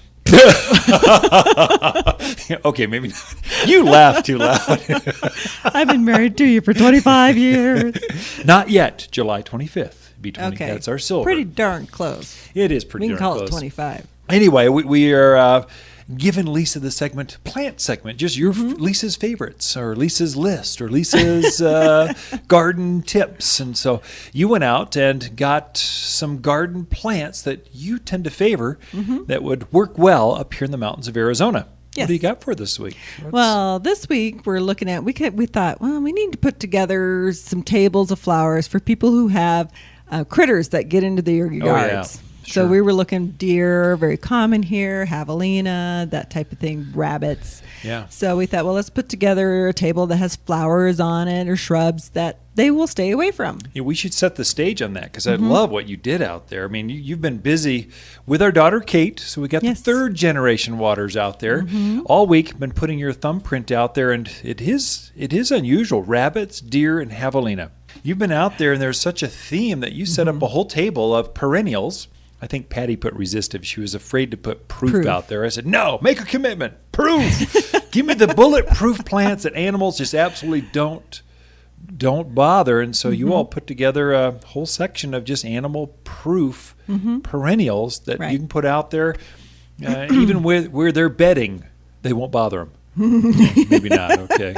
[SPEAKER 2] Okay, maybe not. You laugh too loud.
[SPEAKER 4] I've been married to you for 25 years.
[SPEAKER 2] Not yet. July 25th. Be 20.
[SPEAKER 4] Okay.
[SPEAKER 2] That's our silver.
[SPEAKER 4] Pretty darn close.
[SPEAKER 2] It is pretty
[SPEAKER 4] We can
[SPEAKER 2] darn
[SPEAKER 4] call
[SPEAKER 2] close.
[SPEAKER 4] it 25.
[SPEAKER 2] Anyway, we are giving Lisa the plant segment, just your Lisa's favorites, or Lisa's list, or Lisa's garden tips. And so you went out and got some garden plants that you tend to favor that would work well up here in the mountains of Arizona.
[SPEAKER 4] Yes.
[SPEAKER 2] What do you got for this week?
[SPEAKER 4] Well, this week we're looking at, we thought, well, we need to put together some tables of flowers for people who have critters that get into their yards.
[SPEAKER 2] Yeah.
[SPEAKER 4] So
[SPEAKER 2] Sure.
[SPEAKER 4] we were looking deer, very common here, javelina, that type of thing, rabbits.
[SPEAKER 2] Yeah.
[SPEAKER 4] So we thought, well, let's put together a table that has flowers on it or shrubs that they will stay away from.
[SPEAKER 2] Yeah, we should set the stage on that because I love what you did out there. I mean, you've been busy with our daughter Kate, so we got
[SPEAKER 4] Yes.
[SPEAKER 2] the third generation Waters out there all week. Been putting your thumbprint out there, and it is unusual: rabbits, deer, and javelina. You've been out there, and there's such a theme that you set up a whole table of perennials. I think Patty put resistive. She was afraid to put proof out there. I said, no, make a commitment. Proof. Give me the bulletproof plants that animals just absolutely don't bother. And so you all put together a whole section of just animal-proof perennials that you can put out there. Even where they're bedding, they won't bother them. Maybe not. Okay.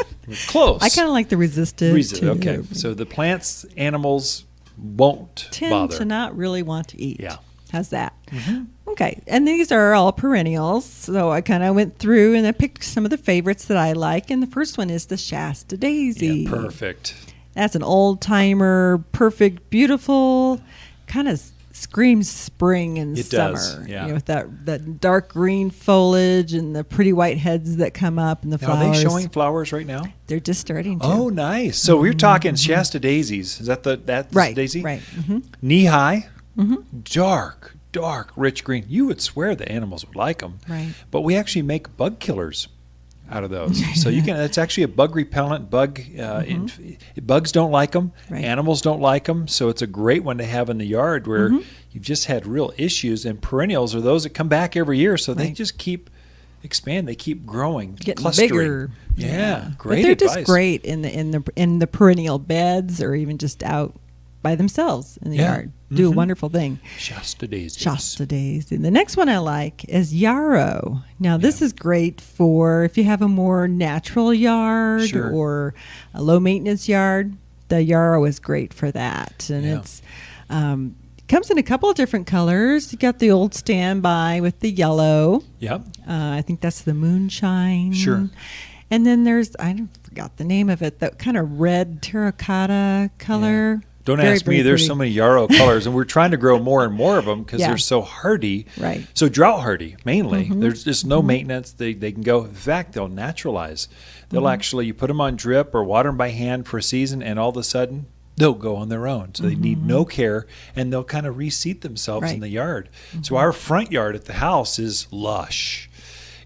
[SPEAKER 2] Close.
[SPEAKER 4] I kind of like the resistive. too.
[SPEAKER 2] Okay. So the plants, animals won't
[SPEAKER 4] Tend
[SPEAKER 2] bother.
[SPEAKER 4] to not really want to eat.
[SPEAKER 2] Yeah.
[SPEAKER 4] How's that? Okay. And these are all perennials. So I kind of went through and I picked some of the favorites that I like. And the first one is the Shasta Daisy.
[SPEAKER 2] Yeah, perfect.
[SPEAKER 4] That's an old timer, perfect, beautiful, kind of screams spring and
[SPEAKER 2] It
[SPEAKER 4] summer.
[SPEAKER 2] does, yeah.
[SPEAKER 4] You know, with that dark green foliage and the pretty white heads that come up and the
[SPEAKER 2] Now,
[SPEAKER 4] flowers.
[SPEAKER 2] are they showing flowers right now?
[SPEAKER 4] They're just starting to.
[SPEAKER 2] Oh, nice. So we're talking Shasta daisies. Is that that's
[SPEAKER 4] right,
[SPEAKER 2] daisy?
[SPEAKER 4] right.
[SPEAKER 2] Knee high, dark, rich green. You would swear the animals would like them.
[SPEAKER 4] Right.
[SPEAKER 2] But we actually make bug killers out of those. So you can. It's actually a bug repellent. Bugs don't like them.
[SPEAKER 4] Right.
[SPEAKER 2] Animals don't like them. So it's a great one to have in the yard where you've just had real issues. And perennials are those that come back every year. So they
[SPEAKER 4] Right.
[SPEAKER 2] just keep expand. They keep growing,
[SPEAKER 4] Getting
[SPEAKER 2] clustering.
[SPEAKER 4] bigger.
[SPEAKER 2] Yeah,
[SPEAKER 4] But
[SPEAKER 2] great
[SPEAKER 4] they're
[SPEAKER 2] advice.
[SPEAKER 4] just great in the perennial beds or even just out by themselves in the
[SPEAKER 2] Yeah.
[SPEAKER 4] yard. Do a wonderful thing.
[SPEAKER 2] Shasta daisies.
[SPEAKER 4] Shasta daisy. And the next one I like is yarrow. Now, this is great for if you have a more natural yard
[SPEAKER 2] Sure.
[SPEAKER 4] or a low maintenance yard. The yarrow is great for that. And
[SPEAKER 2] Yeah.
[SPEAKER 4] it's comes in a couple of different colors. You got the old standby with the yellow.
[SPEAKER 2] Yep.
[SPEAKER 4] I think that's the moonshine.
[SPEAKER 2] Sure.
[SPEAKER 4] And then there's, forgot the name of it, that kind of red terracotta color.
[SPEAKER 2] Don't
[SPEAKER 4] Very,
[SPEAKER 2] ask me.
[SPEAKER 4] very
[SPEAKER 2] There's
[SPEAKER 4] pretty.
[SPEAKER 2] so many yarrow colors, and we're trying to grow more and more of them because
[SPEAKER 4] Yeah.
[SPEAKER 2] they're so hardy.
[SPEAKER 4] Right.
[SPEAKER 2] So drought hardy, mainly.
[SPEAKER 4] Mm-hmm.
[SPEAKER 2] There's just no maintenance. They can go. In fact, they'll naturalize. They'll
[SPEAKER 4] Mm-hmm.
[SPEAKER 2] actually, you put them on drip or water them by hand for a season, and all of a sudden, they'll go on their own. So they need no care, and they'll kind of reseed themselves in
[SPEAKER 4] Mm-hmm. Right.
[SPEAKER 2] the yard. So our front yard at the house is lush.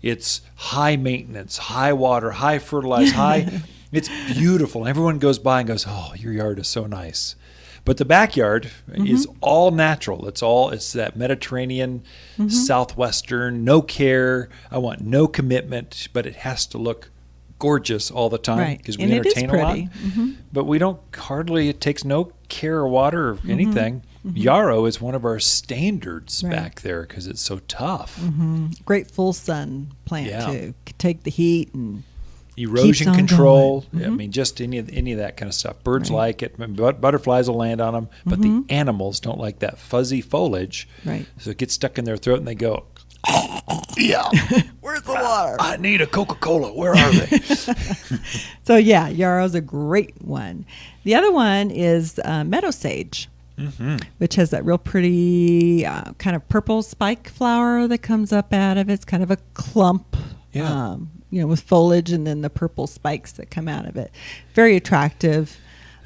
[SPEAKER 2] It's high maintenance, high water, high fertilized, high. It's beautiful. Everyone goes by and goes, "Oh, your yard is so nice." But the backyard is all natural. It's that Mediterranean, southwestern, no care. I want no commitment, but it has to look gorgeous all the time
[SPEAKER 4] Right.
[SPEAKER 2] because we
[SPEAKER 4] And it is
[SPEAKER 2] entertain a lot.
[SPEAKER 4] pretty.
[SPEAKER 2] But we don't hardly. It takes no care or water or anything. Yarrow is one of our standards
[SPEAKER 4] Right.
[SPEAKER 2] back there because it's so tough.
[SPEAKER 4] Great full sun plant,
[SPEAKER 2] Yeah.
[SPEAKER 4] too. Could take the heat and
[SPEAKER 2] Erosion
[SPEAKER 4] on
[SPEAKER 2] control.
[SPEAKER 4] going.
[SPEAKER 2] I mean, just any of that kind of stuff. Birds like it. Butterflies will land on them, but the animals don't like that fuzzy foliage.
[SPEAKER 4] Right.
[SPEAKER 2] So it gets stuck in their throat, and they go,
[SPEAKER 4] yeah. Where's the water?
[SPEAKER 2] "I need a Coca-Cola. Where are they?"
[SPEAKER 4] So, yeah, yarrow's a great one. The other one is meadow sage, which has that real pretty kind of purple spike flower that comes up out of it. It's kind of a clump,
[SPEAKER 2] Yeah.
[SPEAKER 4] with foliage and then the purple spikes that come out of it. Very attractive.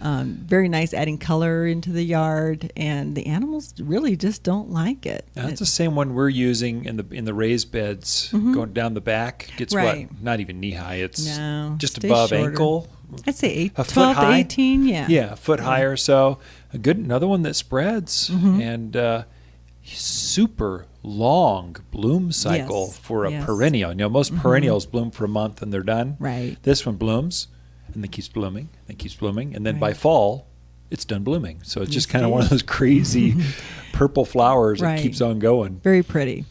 [SPEAKER 4] Very nice, adding color into the yard, and the animals really just don't like it.
[SPEAKER 2] That's the same one we're using in the raised beds going down the back. Gets
[SPEAKER 4] Right.
[SPEAKER 2] what? Not even knee high. It's
[SPEAKER 4] No,
[SPEAKER 2] just
[SPEAKER 4] stay
[SPEAKER 2] above
[SPEAKER 4] shorter.
[SPEAKER 2] ankle.
[SPEAKER 4] I'd say
[SPEAKER 2] A foot
[SPEAKER 4] 12 to
[SPEAKER 2] high?
[SPEAKER 4] 18, yeah.
[SPEAKER 2] Yeah, a foot higher or so. Another one that spreads and super long bloom cycle
[SPEAKER 4] Yes,
[SPEAKER 2] for a
[SPEAKER 4] yes.
[SPEAKER 2] perennial. Most perennials bloom for a month and they're done.
[SPEAKER 4] Right.
[SPEAKER 2] This one blooms and then keeps blooming and keeps blooming, and then by fall it's done blooming. So it's just kind of one of those crazy purple flowers that
[SPEAKER 4] Right.
[SPEAKER 2] keeps on going.
[SPEAKER 4] Very pretty.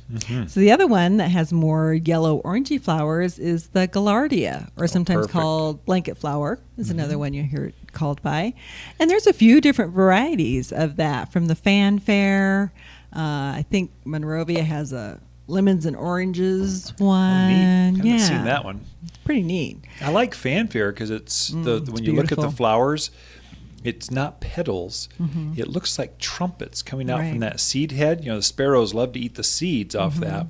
[SPEAKER 4] So the other one that has more yellow orangey flowers is the gaillardia, or sometimes
[SPEAKER 2] perfect.
[SPEAKER 4] called blanket flower is another one you hear it called by. And there's a few different varieties of that, from the fanfare. I think Monrovia has a lemons and oranges one.
[SPEAKER 2] Neat. Haven't
[SPEAKER 4] Yeah,
[SPEAKER 2] seen that one.
[SPEAKER 4] pretty neat.
[SPEAKER 2] I like fanfare because it's when you look at the
[SPEAKER 4] beautiful.
[SPEAKER 2] flowers, it's not petals. It looks like trumpets coming out from
[SPEAKER 4] Right.
[SPEAKER 2] that seed head. The sparrows love to eat the seeds off that.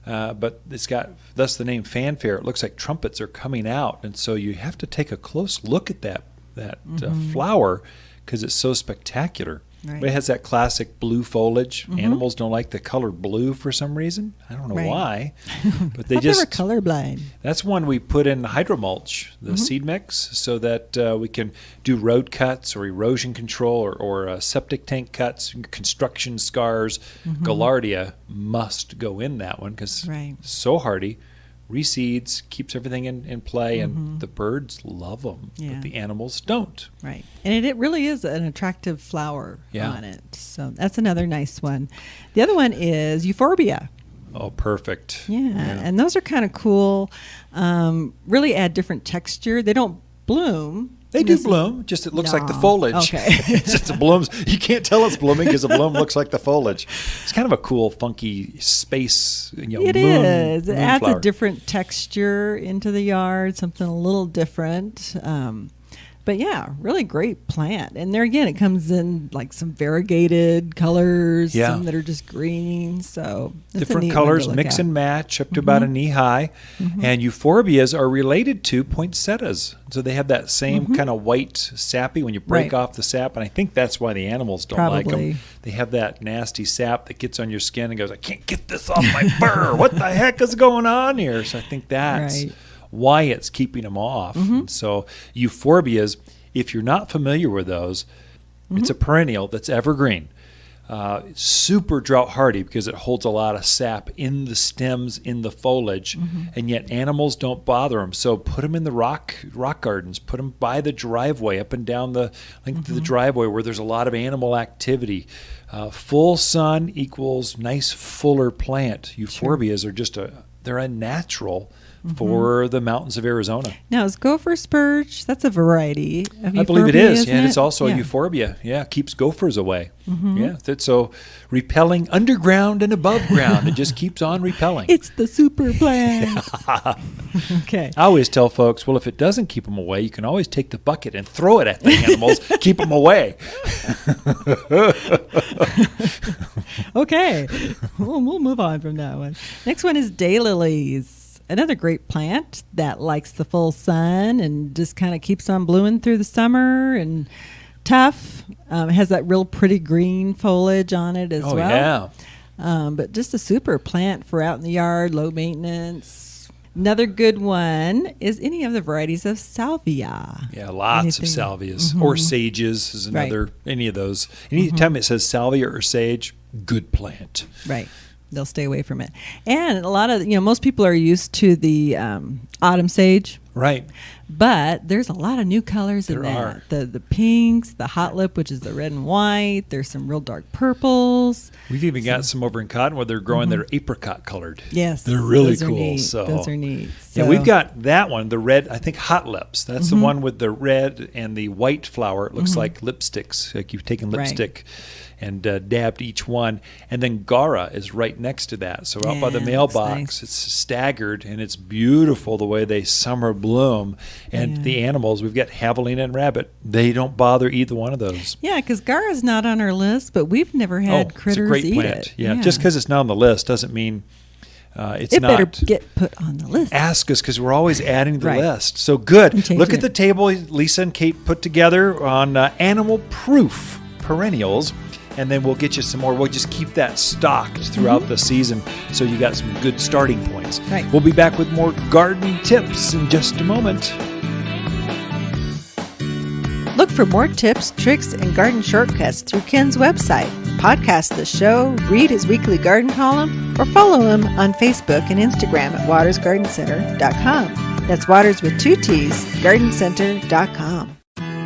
[SPEAKER 2] But thus the name fanfare. It looks like trumpets are coming out. And so you have to take a close look at that flower because it's so spectacular.
[SPEAKER 4] Right.
[SPEAKER 2] But it has that classic blue foliage. Animals don't like the color blue for some reason. I don't know
[SPEAKER 4] Right.
[SPEAKER 2] why. But they
[SPEAKER 4] Thought they were
[SPEAKER 2] just
[SPEAKER 4] colorblind.
[SPEAKER 2] that's one we put in hydromulch, the seed mix, so that we can do road cuts or erosion control or septic tank cuts, construction scars. Gaillardia must go in that one because
[SPEAKER 4] Right.
[SPEAKER 2] so hardy, reseeds, keeps everything in play, and the birds love them,
[SPEAKER 4] Yeah.
[SPEAKER 2] but the animals don't.
[SPEAKER 4] Right. And it really is an attractive flower
[SPEAKER 2] Yeah.
[SPEAKER 4] on it. So that's another nice one. The other one is euphorbia.
[SPEAKER 2] Oh, perfect.
[SPEAKER 4] Yeah. And those are kind of cool. Really add different texture. They don't bloom.
[SPEAKER 2] They do
[SPEAKER 4] This-
[SPEAKER 2] bloom, just it looks like the
[SPEAKER 4] No.
[SPEAKER 2] foliage.
[SPEAKER 4] Okay.
[SPEAKER 2] It's just the blooms. You can't tell it's blooming because the bloom looks like the foliage. It's kind of a cool, funky space.
[SPEAKER 4] It
[SPEAKER 2] moon,
[SPEAKER 4] is. It
[SPEAKER 2] moon
[SPEAKER 4] adds
[SPEAKER 2] flower.
[SPEAKER 4] a different texture into the yard, something a little different. But yeah, really great plant. And there again, it comes in like some variegated colors,
[SPEAKER 2] Yeah.
[SPEAKER 4] some that are just green. So that's a
[SPEAKER 2] Different
[SPEAKER 4] neat one to
[SPEAKER 2] colors,
[SPEAKER 4] look
[SPEAKER 2] mix
[SPEAKER 4] at.
[SPEAKER 2] and match up to about a knee high. And euphorbias are related to poinsettias. So they have that same kind of white sappy when you break
[SPEAKER 4] Right.
[SPEAKER 2] off the sap. And I think that's why the animals don't like
[SPEAKER 4] Probably.
[SPEAKER 2] them. They have that nasty sap that gets on your skin and goes, I can't get this off my fur. What the heck is going on here? So I think that's
[SPEAKER 4] Right.
[SPEAKER 2] why it's keeping them off. And so euphorbias, if you're not familiar with those, it's a perennial that's evergreen. Super drought hardy because it holds a lot of sap in the stems, in the foliage, and yet animals don't bother them. So put them in the rock gardens. Put them by the driveway, up and down the length of the driveway where there's a lot of animal activity. Full sun equals nice, fuller plant. Euphorbias are they're a natural for the mountains of Arizona.
[SPEAKER 4] Now, is gopher spurge, that's a variety of euphorbia,
[SPEAKER 2] I believe it is,
[SPEAKER 4] isn't
[SPEAKER 2] and
[SPEAKER 4] it?
[SPEAKER 2] it's also
[SPEAKER 4] Yeah.
[SPEAKER 2] a euphorbia. Yeah, keeps gophers away. Yeah, so repelling underground and above ground. It just keeps on repelling.
[SPEAKER 4] It's the super plant. Okay.
[SPEAKER 2] I always tell folks, well, if it doesn't keep them away, you can always take the bucket and throw it at the animals, keep them away.
[SPEAKER 4] Okay. We'll move on from that one. Next one is daylilies. Another great plant that likes the full sun and just kind of keeps on blooming through the summer and tough. It has that real pretty green foliage on it as well.
[SPEAKER 2] Yeah.
[SPEAKER 4] But just a super plant for out in the yard, low maintenance. Another good one is any of the varieties of salvia.
[SPEAKER 2] Yeah, lots
[SPEAKER 4] Anything-
[SPEAKER 2] of salvias. Or sages is another, any of those. Anytime it says salvia or sage, good plant.
[SPEAKER 4] Right. They'll stay away from it. And a lot of, most people are used to the autumn sage,
[SPEAKER 2] Right.
[SPEAKER 4] but there's a lot of new colors in
[SPEAKER 2] There
[SPEAKER 4] that.
[SPEAKER 2] are.
[SPEAKER 4] The pinks, the hot lip, which is the red and white. There's some real dark purples.
[SPEAKER 2] We've even got some over in Cottonwood. They're growing that are apricot colored.
[SPEAKER 4] Yes.
[SPEAKER 2] They're really
[SPEAKER 4] those are
[SPEAKER 2] cool.
[SPEAKER 4] neat.
[SPEAKER 2] So
[SPEAKER 4] Those are neat.
[SPEAKER 2] Yeah,
[SPEAKER 4] So-
[SPEAKER 2] we've got that one, the red, I think hot lips. That's the one with the red and the white flower. It looks like lipsticks, like you've taken
[SPEAKER 4] Right.
[SPEAKER 2] lipstick and dabbed each one. And then Gara is right next to that. So out by the
[SPEAKER 4] Yeah,
[SPEAKER 2] mailbox,
[SPEAKER 4] looks nice.
[SPEAKER 2] it's staggered and it's beautiful the way they summer bloom. And the animals, we've got javelina and rabbit. They don't bother either one of those.
[SPEAKER 4] Yeah, because Gara's not on our list, but we've never had critters
[SPEAKER 2] it's a great
[SPEAKER 4] eat
[SPEAKER 2] plant.
[SPEAKER 4] it.
[SPEAKER 2] Yeah, just because it's not on the list doesn't mean it's
[SPEAKER 4] it
[SPEAKER 2] not.
[SPEAKER 4] better get put on the list.
[SPEAKER 2] Ask us because we're always adding to the
[SPEAKER 4] Right.
[SPEAKER 2] list. So good.
[SPEAKER 4] I'm changing
[SPEAKER 2] Look at
[SPEAKER 4] it.
[SPEAKER 2] the table Lisa and Kate put together on animal-proof perennials, and then we'll get you some more. We'll just keep that stocked throughout the season so you got some good starting points.
[SPEAKER 4] Right.
[SPEAKER 2] We'll be back with more garden tips in just a moment.
[SPEAKER 1] Look for more tips, tricks, and garden shortcuts through Ken's website. Podcast the show, read his weekly garden column, or follow him on Facebook and Instagram at watersgardencenter.com. That's Waters with 2 T's, gardencenter.com.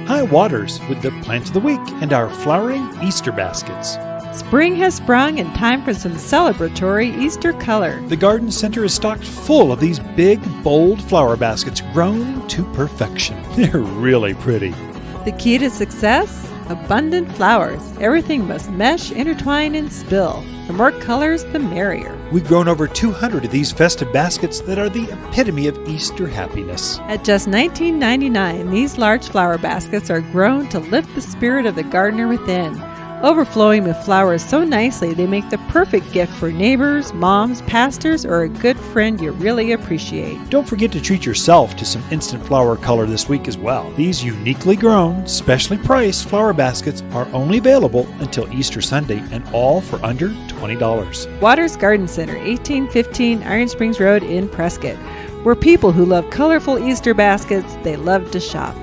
[SPEAKER 5] Hi, Waters, with the plant of the week and our flowering Easter baskets.
[SPEAKER 4] Spring has sprung and time for some celebratory Easter color.
[SPEAKER 5] The garden center is stocked full of these big, bold flower baskets grown to perfection. They're really pretty.
[SPEAKER 4] The key to success? Abundant flowers. Everything must mesh, intertwine, and spill. The more colors, the merrier.
[SPEAKER 5] We've grown over 200 of these festive baskets that are the epitome of Easter happiness.
[SPEAKER 4] At just $19.99, these large flower baskets are grown to lift the spirit of the gardener within. Overflowing with flowers so nicely, they make the perfect gift for neighbors, moms, pastors, or a good friend you really appreciate.
[SPEAKER 5] Don't forget to treat yourself to some instant flower color this week as well. These uniquely grown, specially priced flower baskets are only available until Easter Sunday and all for under $20.
[SPEAKER 4] Waters Garden Center, 1815 Iron Springs Road in Prescott. Where people who love colorful Easter baskets, they love to shop.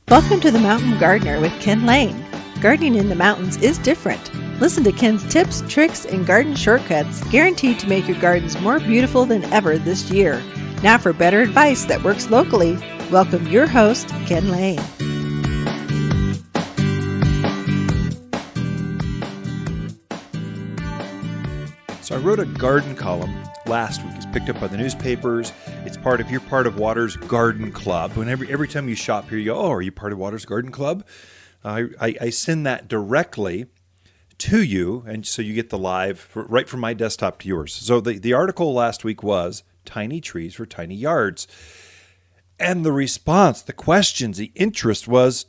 [SPEAKER 1] Welcome to the Mountain Gardener with Ken Lane. Gardening in the mountains is different. Listen to Ken's tips, tricks, and garden shortcuts guaranteed to make your gardens more beautiful than ever this year. Now for better advice that works locally, welcome your host, Ken Lane.
[SPEAKER 2] So I wrote a garden column last week. It's picked up by the newspapers. It's you're part of Waters Garden Club. Whenever every time you shop here, you go, "Oh, are you part of Waters Garden Club?" I send that directly to you, and so you get the live right from my desktop to yours. So the article last week was Tiny Trees for Tiny Yards. And the response, the questions, the interest was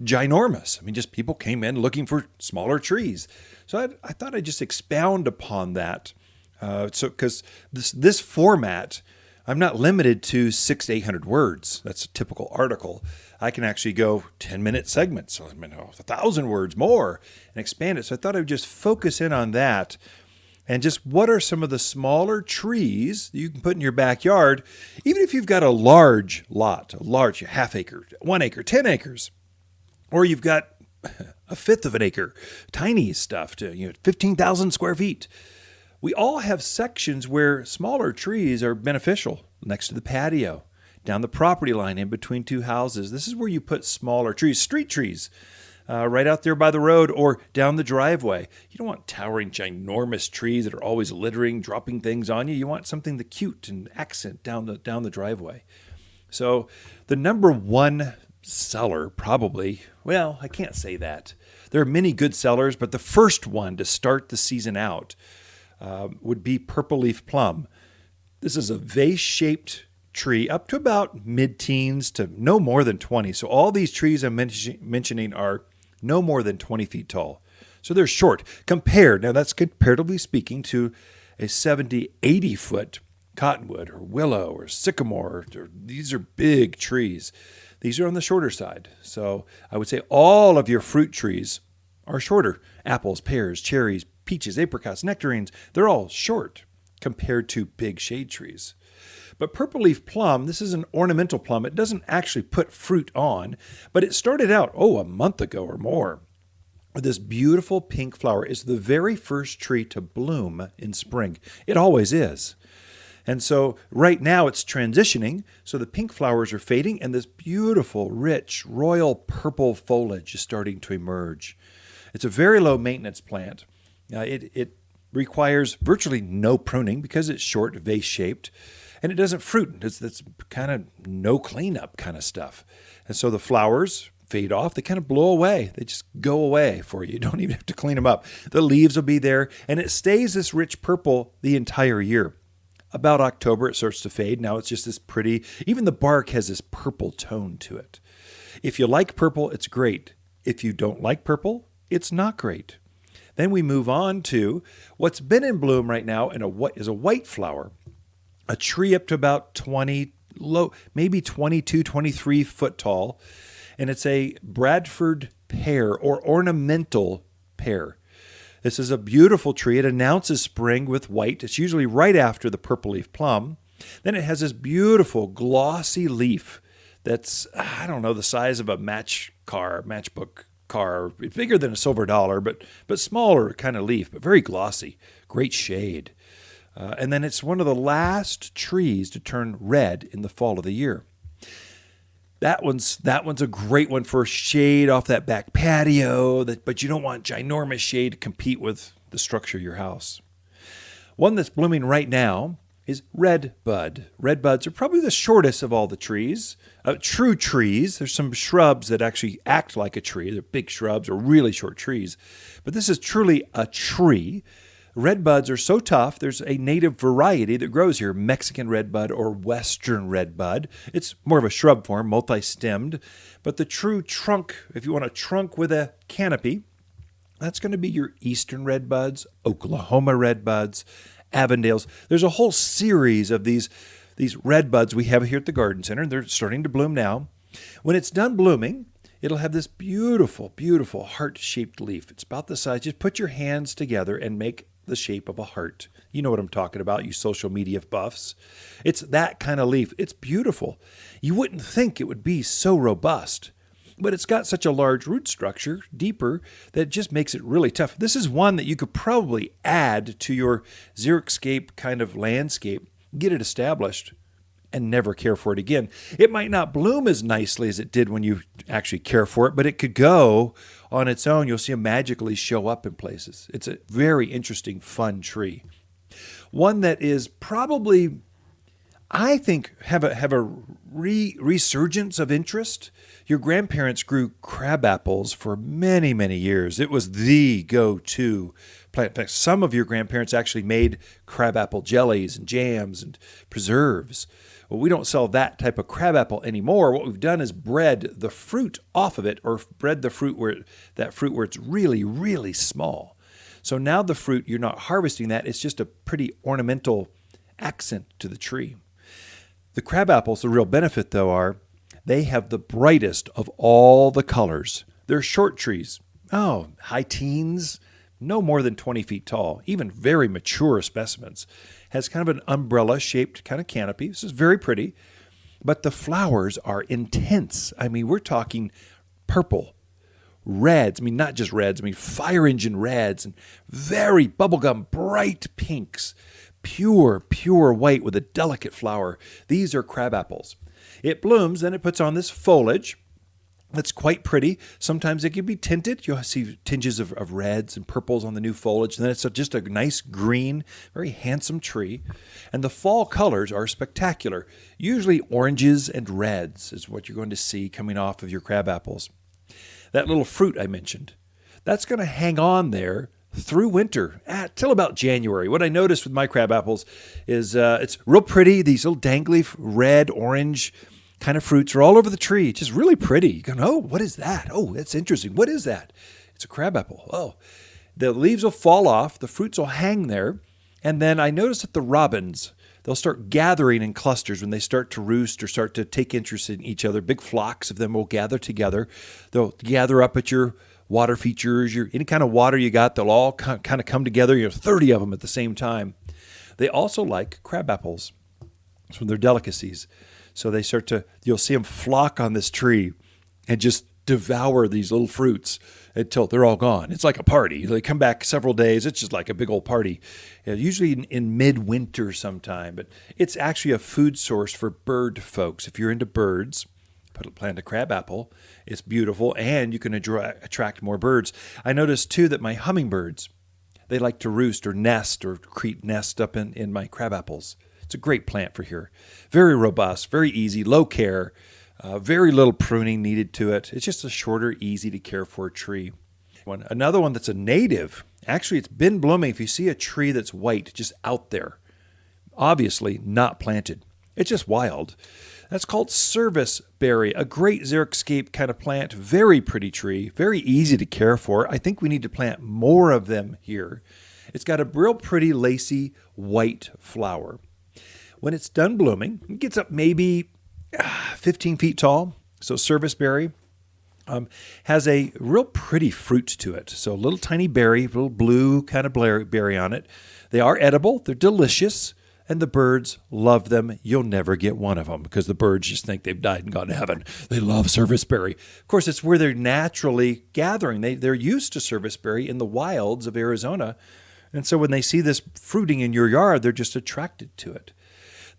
[SPEAKER 2] ginormous. I mean, just people came in looking for smaller trees. So I thought I'd just expound upon that. Because this format, I'm not limited to 600 to 800 words. That's a typical article. I can actually go 10-minute segments, so 1,000 words more, and expand it. So I thought I would just focus in on that. And just what are some of the smaller trees that you can put in your backyard, even if you've got a large lot, a large half acre, 1 acre, 10 acres, or you've got a fifth of an acre, tiny stuff to 15,000 square feet. We all have sections where smaller trees are beneficial, next to the patio, down the property line in between two houses. This is where you put smaller trees, street trees, right out there by the road or down the driveway. You don't want towering, ginormous trees that are always littering, dropping things on you. You want something that's cute and accent down the driveway. So the number one seller probably, well, I can't say that. There are many good sellers, but the first one to start the season out would be purple leaf plum. This is a vase-shaped tree up to about mid-teens to no more than 20. So all these trees I'm mentioning are no more than 20 feet tall. So they're short compared, now that's comparatively speaking, to a 70, 80 foot cottonwood or willow or sycamore. These are big trees. These are on the shorter side. So I would say all of your fruit trees are shorter. Apples, pears, cherries, peaches, apricots, nectarines, they're all short compared to big shade trees. But purple leaf plum, this is an ornamental plum. It doesn't actually put fruit on, but it started out, a month ago or more. This beautiful pink flower is the very first tree to bloom in spring. It always is. And so right now it's transitioning, so the pink flowers are fading, and this beautiful, rich, royal purple foliage is starting to emerge. It's a very low maintenance plant. It requires virtually no pruning because it's short, vase-shaped, and it doesn't fruit. It's kind of no cleanup kind of stuff. And so the flowers fade off. They kind of blow away. They just go away for you. You don't even have to clean them up. The leaves will be there, and it stays this rich purple the entire year. About October, it starts to fade. Now it's just this pretty, even the bark has this purple tone to it. If you like purple, it's great. If you don't like purple, it's not great. Then we move on to what's been in bloom right now and is a white flower. A tree up to about 20, maybe 22, 23 foot tall. And it's a Bradford pear or ornamental pear. This is a beautiful tree. It announces spring with white. It's usually right after the purple leaf plum. Then it has this beautiful glossy leaf that's, the size of a matchbook car. It's bigger than a silver dollar, but smaller kind of leaf, but very glossy. Great shade. And then it's one of the last trees to turn red in the fall of the year. That one's a great one for shade off that back patio, but you don't want ginormous shade to compete with the structure of your house. One that's blooming right now is red bud. Red buds are probably the shortest of all the trees. True trees, there's some shrubs that actually act like a tree. They're big shrubs or really short trees. But this is truly a tree. Red buds are so tough, there's a native variety that grows here, Mexican red bud or Western red bud. It's more of a shrub form, multi-stemmed. But the true trunk, if you want a trunk with a canopy, that's going to be your Eastern red buds, Oklahoma red buds, Avondales. There's a whole series of these red buds we have here at the Garden Center. They're starting to bloom now. When it's done blooming, it'll have this beautiful, beautiful heart-shaped leaf. It's about the size. Just put your hands together and make the shape of a heart. You know what I'm talking about, you social media buffs. It's that kind of leaf. It's beautiful. You wouldn't think it would be so robust, but it's got such a large root structure, deeper, that it just makes it really tough. This is one that you could probably add to your xeriscape kind of landscape, get it established, and never care for it again. It might not bloom as nicely as it did when you actually care for it, but it could go on its own. You'll see it magically show up in places. It's a very interesting, fun tree. One that is probably, I think, have a resurgence of interest. Your grandparents grew crab apples for many, many years. It was the go-to plant. In fact, some of your grandparents actually made crab apple jellies and jams and preserves. Well, we don't sell that type of crabapple anymore. What we've done is bred the fruit off of it, or bred the fruit where it's really, really small. So now the fruit, you're not harvesting that. It's just a pretty ornamental accent to the tree. The crabapples, the real benefit though are they have the brightest of all the colors. They're short trees. High teens, no more than 20 feet tall, even very mature specimens. Has kind of an umbrella-shaped kind of canopy. This is very pretty, but the flowers are intense. I mean, we're talking purple, reds. I mean, not just reds. I mean, fire engine reds and very bubblegum bright pinks. Pure white with a delicate flower. These are crab apples. It blooms, then it puts on this foliage. That's quite pretty. Sometimes it can be tinted. You'll see tinges of reds and purples on the new foliage. And then it's just a nice green, very handsome tree. And the fall colors are spectacular. Usually oranges and reds is what you're going to see coming off of your crab apples. That little fruit I mentioned, that's going to hang on there through winter till about January. What I noticed with my crab apples is it's real pretty. These little dangly red, orange kind of fruits are all over the tree. Just really pretty. You go, oh, what is that? Oh, that's interesting. What is that? It's a crab apple. Oh, the leaves will fall off. The fruits will hang there. And then I noticed that the robins, they'll start gathering in clusters when they start to roost or start to take interest in each other. Big flocks of them will gather together. They'll gather up at your water features, any kind of water you got. They'll all kind of come together, 30 of them at the same time. They also like crab apples. It's one of their delicacies. So they you'll see them flock on this tree and just devour these little fruits until they're all gone. It's like a party. They come back several days. It's just like a big old party. Usually in midwinter sometime, but it's actually a food source for bird folks. If you're into birds, plant a crab apple. It's beautiful, and you can attract more birds. I noticed, too, that my hummingbirds, they like to roost or nest or create nest up in my crab apples. It's a great plant for here. Very robust, very easy, low care, very little pruning needed to it. It's just a shorter, easy to care for tree. Another one that's a native, actually it's been blooming. If you see a tree that's white just out there, obviously not planted. It's just wild. That's called serviceberry, a great xeriscape kind of plant. Very pretty tree, very easy to care for. I think we need to plant more of them here. It's got a real pretty, lacy, white flower. When it's done blooming, it gets up maybe 15 feet tall. So serviceberry has a real pretty fruit to it. So a little tiny berry, a little blue kind of berry on it. They are edible. They're delicious. And the birds love them. You'll never get one of them because the birds just think they've died and gone to heaven. They love serviceberry. Of course, it's where they're naturally gathering. They're used to serviceberry in the wilds of Arizona. And so when they see this fruiting in your yard, they're just attracted to it.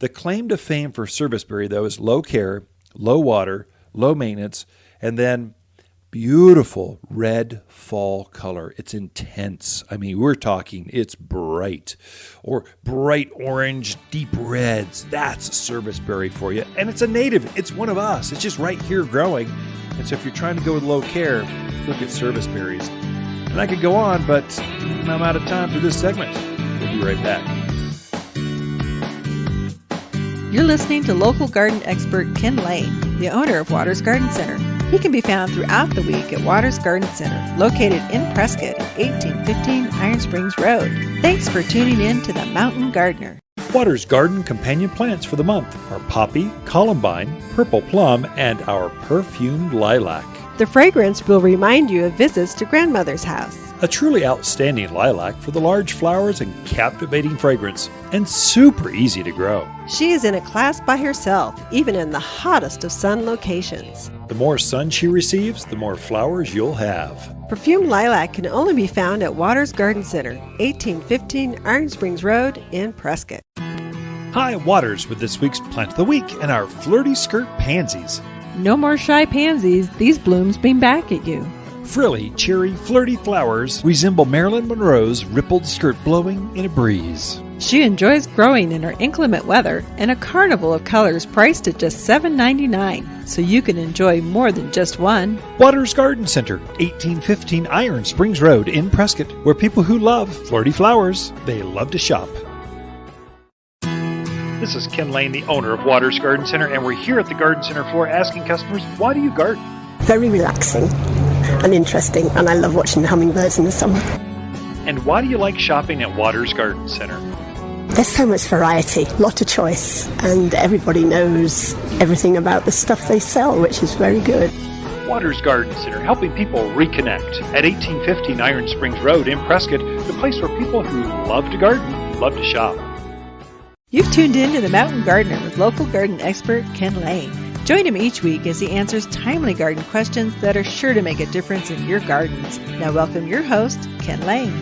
[SPEAKER 2] The claim to fame for serviceberry, though, is low care, low water, low maintenance, and then beautiful red fall color. It's intense. I mean, we're talking it's bright or bright orange, deep reds. That's serviceberry for you. And it's a native. It's one of us. It's just right here growing. And so if you're trying to go with low care, look at serviceberries. And I could go on, but I'm out of time for this segment. We'll be right back.
[SPEAKER 1] You're listening to local garden expert Ken Lane, the owner of Waters Garden Center. He can be found throughout the week at Waters Garden Center, located in Prescott at 1815 Iron Springs Road. Thanks for tuning in to The Mountain Gardener.
[SPEAKER 5] Waters Garden companion plants for the month are poppy, columbine, purple plum, and our perfumed lilac.
[SPEAKER 3] The fragrance will remind you of visits to grandmother's house.
[SPEAKER 5] A truly outstanding lilac for the large flowers and captivating fragrance, and super easy to grow.
[SPEAKER 3] She is in a class by herself, even in the hottest of sun locations.
[SPEAKER 5] The more sun she receives, the more flowers you'll have.
[SPEAKER 3] Perfumed lilac can only be found at Waters Garden Center, 1815 Iron Springs Road in Prescott.
[SPEAKER 5] Hi, Waters with this week's Plant of the Week and our flirty skirt pansies.
[SPEAKER 4] No more shy pansies. These blooms beam back at you.
[SPEAKER 5] Frilly, cheery, flirty flowers resemble Marilyn Monroe's rippled skirt blowing in a breeze.
[SPEAKER 4] She enjoys growing in her inclement weather in a carnival of colors priced at just $7.99, so you can enjoy more than just one.
[SPEAKER 5] Waters Garden Center, 1815 Iron Springs Road in Prescott, where people who love flirty flowers, they love to shop. This is Ken Lane, the owner of Waters Garden Center, and we're here at the Garden Center floor asking customers, why do you garden?
[SPEAKER 8] Very relaxing and interesting, and I love watching the hummingbirds in the summer.
[SPEAKER 5] And why do you like shopping at Waters Garden Center?
[SPEAKER 8] There's so much variety, lot of choice, and everybody knows everything about the stuff they sell, which is very good.
[SPEAKER 5] Waters Garden Center, helping people reconnect at 1815 Iron Springs Road in Prescott, the place where people who love to garden love to shop.
[SPEAKER 1] You've tuned in to The Mountain Gardener with local garden expert Ken Lane. Join him each week as he answers timely garden questions that are sure to make a difference in your gardens. Now welcome your host, Ken Lane.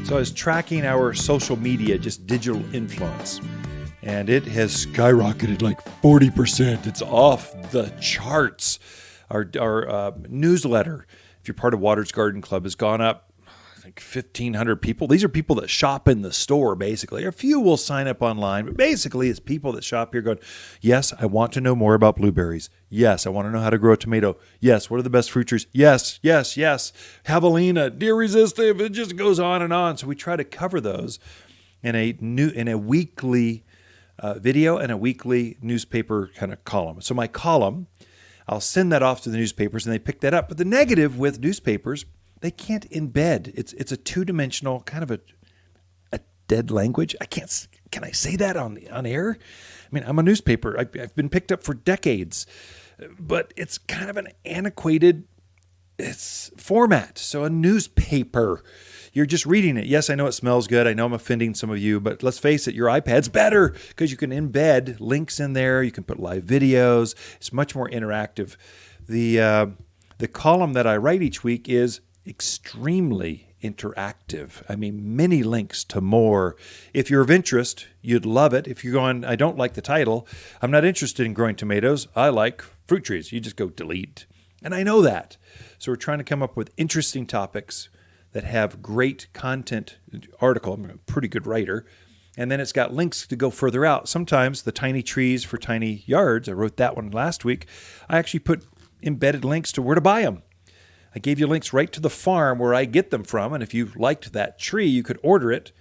[SPEAKER 2] So I was tracking our social media, just digital influence, and it has skyrocketed like 40%. It's off the charts. Our newsletter, if you're part of Waters Garden Club, has gone up, I think, 1,500 people. These are people that shop in the store, basically. A few will sign up online, but basically it's people that shop here going, yes, I want to know more about blueberries. Yes, I want to know how to grow a tomato. Yes, what are the best fruit trees? Yes, yes, yes. Javelina, deer resistive. It just goes on and on. So we try to cover those in a weekly video and a weekly newspaper kind of column. So my column, I'll send that off to the newspapers and they pick that up. But the negative with newspapers, they can't embed. It's a two-dimensional kind of a dead language. Can I say that on air? I mean, I'm a newspaper. I've been picked up for decades, but it's kind of an antiquated format. So a newspaper, you're just reading it. Yes, I know it smells good. I know I'm offending some of you, but let's face it, your iPad's better because you can embed links in there. You can put live videos. It's much more interactive. The column that I write each week is extremely interactive. I mean, many links to more. If you're of interest, you'd love it. If you're going, I don't like the title, I'm not interested in growing tomatoes, I like fruit trees, you just go delete. And I know that. So we're trying to come up with interesting topics that have great content article. I'm a pretty good writer. And then it's got links to go further out. Sometimes the tiny trees for tiny yards, I wrote that one last week, I actually put embedded links to where to buy them. I gave you links right to the farm where I get them from. And if you liked that tree, you could order it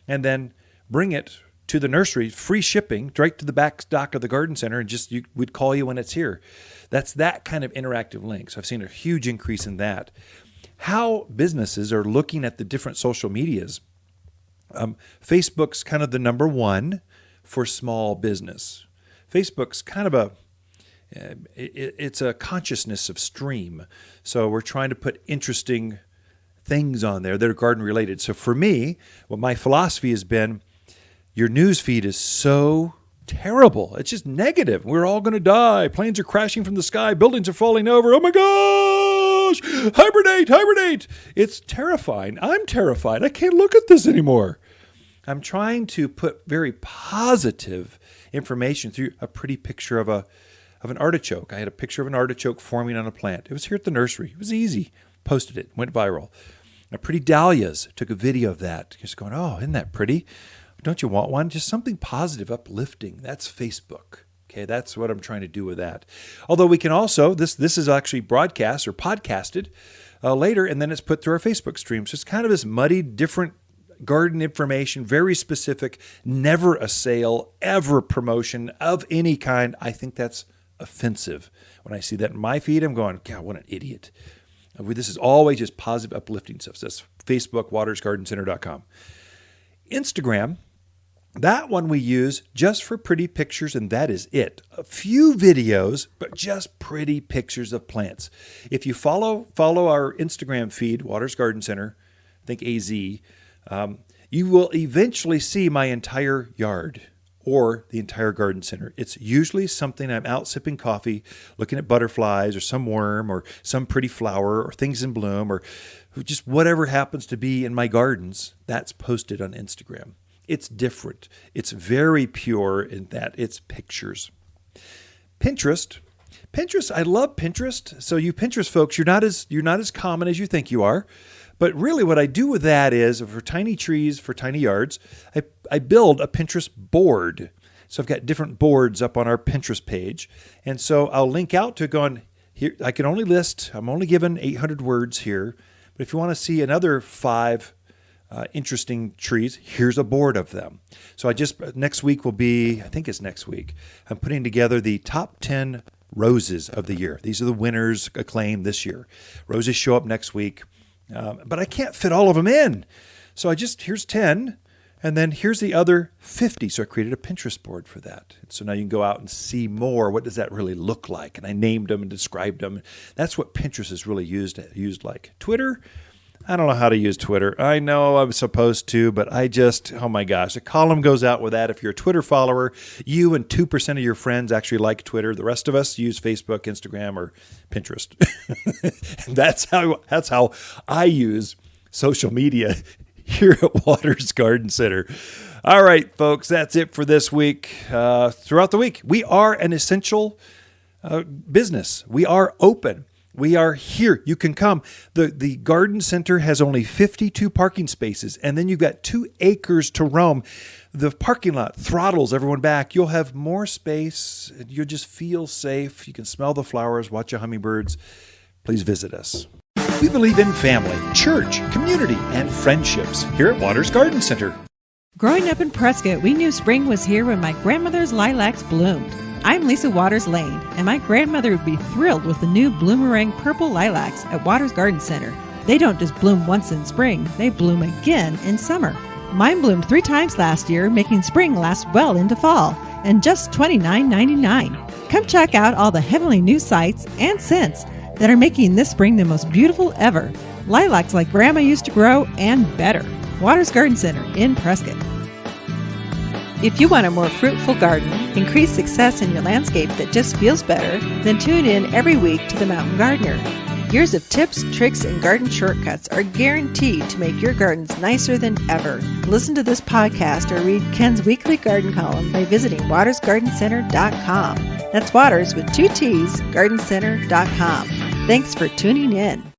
[SPEAKER 2] and then bring it to the nursery, free shipping, right to the back dock of the garden center, and we'd call you when it's here. That's that kind of interactive link. So I've seen a huge increase in that. How businesses are looking at the different social medias. Facebook's kind of the number one for small business. Facebook's kind of it's a consciousness of stream. So we're trying to put interesting things on there that are garden related. So for me, what my philosophy has been, your news feed is so terrible. It's just negative. We're all going to die. Planes are crashing from the sky. Buildings are falling over. Oh my gosh! Hibernate! It's terrifying. I'm terrified. I can't look at this anymore. I'm trying to put very positive information through a pretty picture of an artichoke. I had a picture of an artichoke forming on a plant. It was here at the nursery. It was easy. Posted it. Went viral. Pretty dahlias. Took a video of that. Just going, oh, isn't that pretty? Don't you want one? Just something positive, uplifting. That's Facebook. Okay, that's what I'm trying to do with that. Although we can also, this is actually broadcast or podcasted later, and then it's put through our Facebook stream. So it's kind of this muddy, different garden information, very specific, never a sale, ever promotion of any kind. I think that's offensive. When I see that in my feed, I'm going, God, what an idiot. This is always just positive, uplifting stuff. So that's Facebook, watersgardencenter.com. Instagram, that one we use just for pretty pictures, and that is it. A few videos, but just pretty pictures of plants. If you follow our Instagram feed, Waters Garden Center, I think AZ, you will eventually see my entire yard or the entire garden center. It's usually something I'm out sipping coffee, looking at butterflies or some worm or some pretty flower or things in bloom or just whatever happens to be in my gardens, that's posted on Instagram. It's different. It's very pure in that it's pictures. Pinterest, I love Pinterest. So you Pinterest folks, you're not as common as you think you are. But really what I do with that is for tiny trees, for tiny yards, I build a Pinterest board. So I've got different boards up on our Pinterest page. And so I'll link out to going here. I'm only given 800 words here. But if you want to see another 5 interesting trees, here's a board of them. So next week will be, I think it's next week, I'm putting together the top 10 roses of the year. These are the winners acclaimed this year. Roses show up next week. But I can't fit all of them in. So here's 10, and then here's the other 50. So I created a Pinterest board for that. And so now you can go out and see more. What does that really look like? And I named them and described them. That's what Pinterest is really used like. Twitter, I don't know how to use Twitter. I know I'm supposed to, but I just, oh my gosh, a column goes out with that. If you're a Twitter follower, you and 2% of your friends actually like Twitter. The rest of us use Facebook, Instagram, or Pinterest. And that's how I use social media here at Waters Garden Center. All right, folks, that's it for this week. Throughout the week, we are an essential business. We are open. We are here. You can come. The garden center has only 52 parking spaces, and then you've got 2 acres to roam. The parking lot throttles everyone back. You'll have more space. You'll just feel safe. You can smell the flowers, watch the hummingbirds. Please visit us. We believe in family, church, community, and friendships here at Waters Garden Center.
[SPEAKER 4] Growing up in Prescott, we knew spring was here when my grandmother's lilacs bloomed. I'm Lisa Waters Lane, and my grandmother would be thrilled with the new Bloomerang Purple Lilacs at Waters Garden Center. They don't just bloom once in spring, they bloom again in summer. Mine bloomed 3 times last year, making spring last well into fall, and just $29.99. Come check out all the heavenly new sights and scents that are making this spring the most beautiful ever. Lilacs like Grandma used to grow, and better. Waters Garden Center in Prescott.
[SPEAKER 1] If you want a more fruitful garden, increased success in your landscape that just feels better, then tune in every week to The Mountain Gardener. Years of tips, tricks, and garden shortcuts are guaranteed to make your gardens nicer than ever. Listen to this podcast or read Ken's weekly garden column by visiting watersgardencenter.com. That's Waters with 2 T's, gardencenter.com. Thanks for tuning in.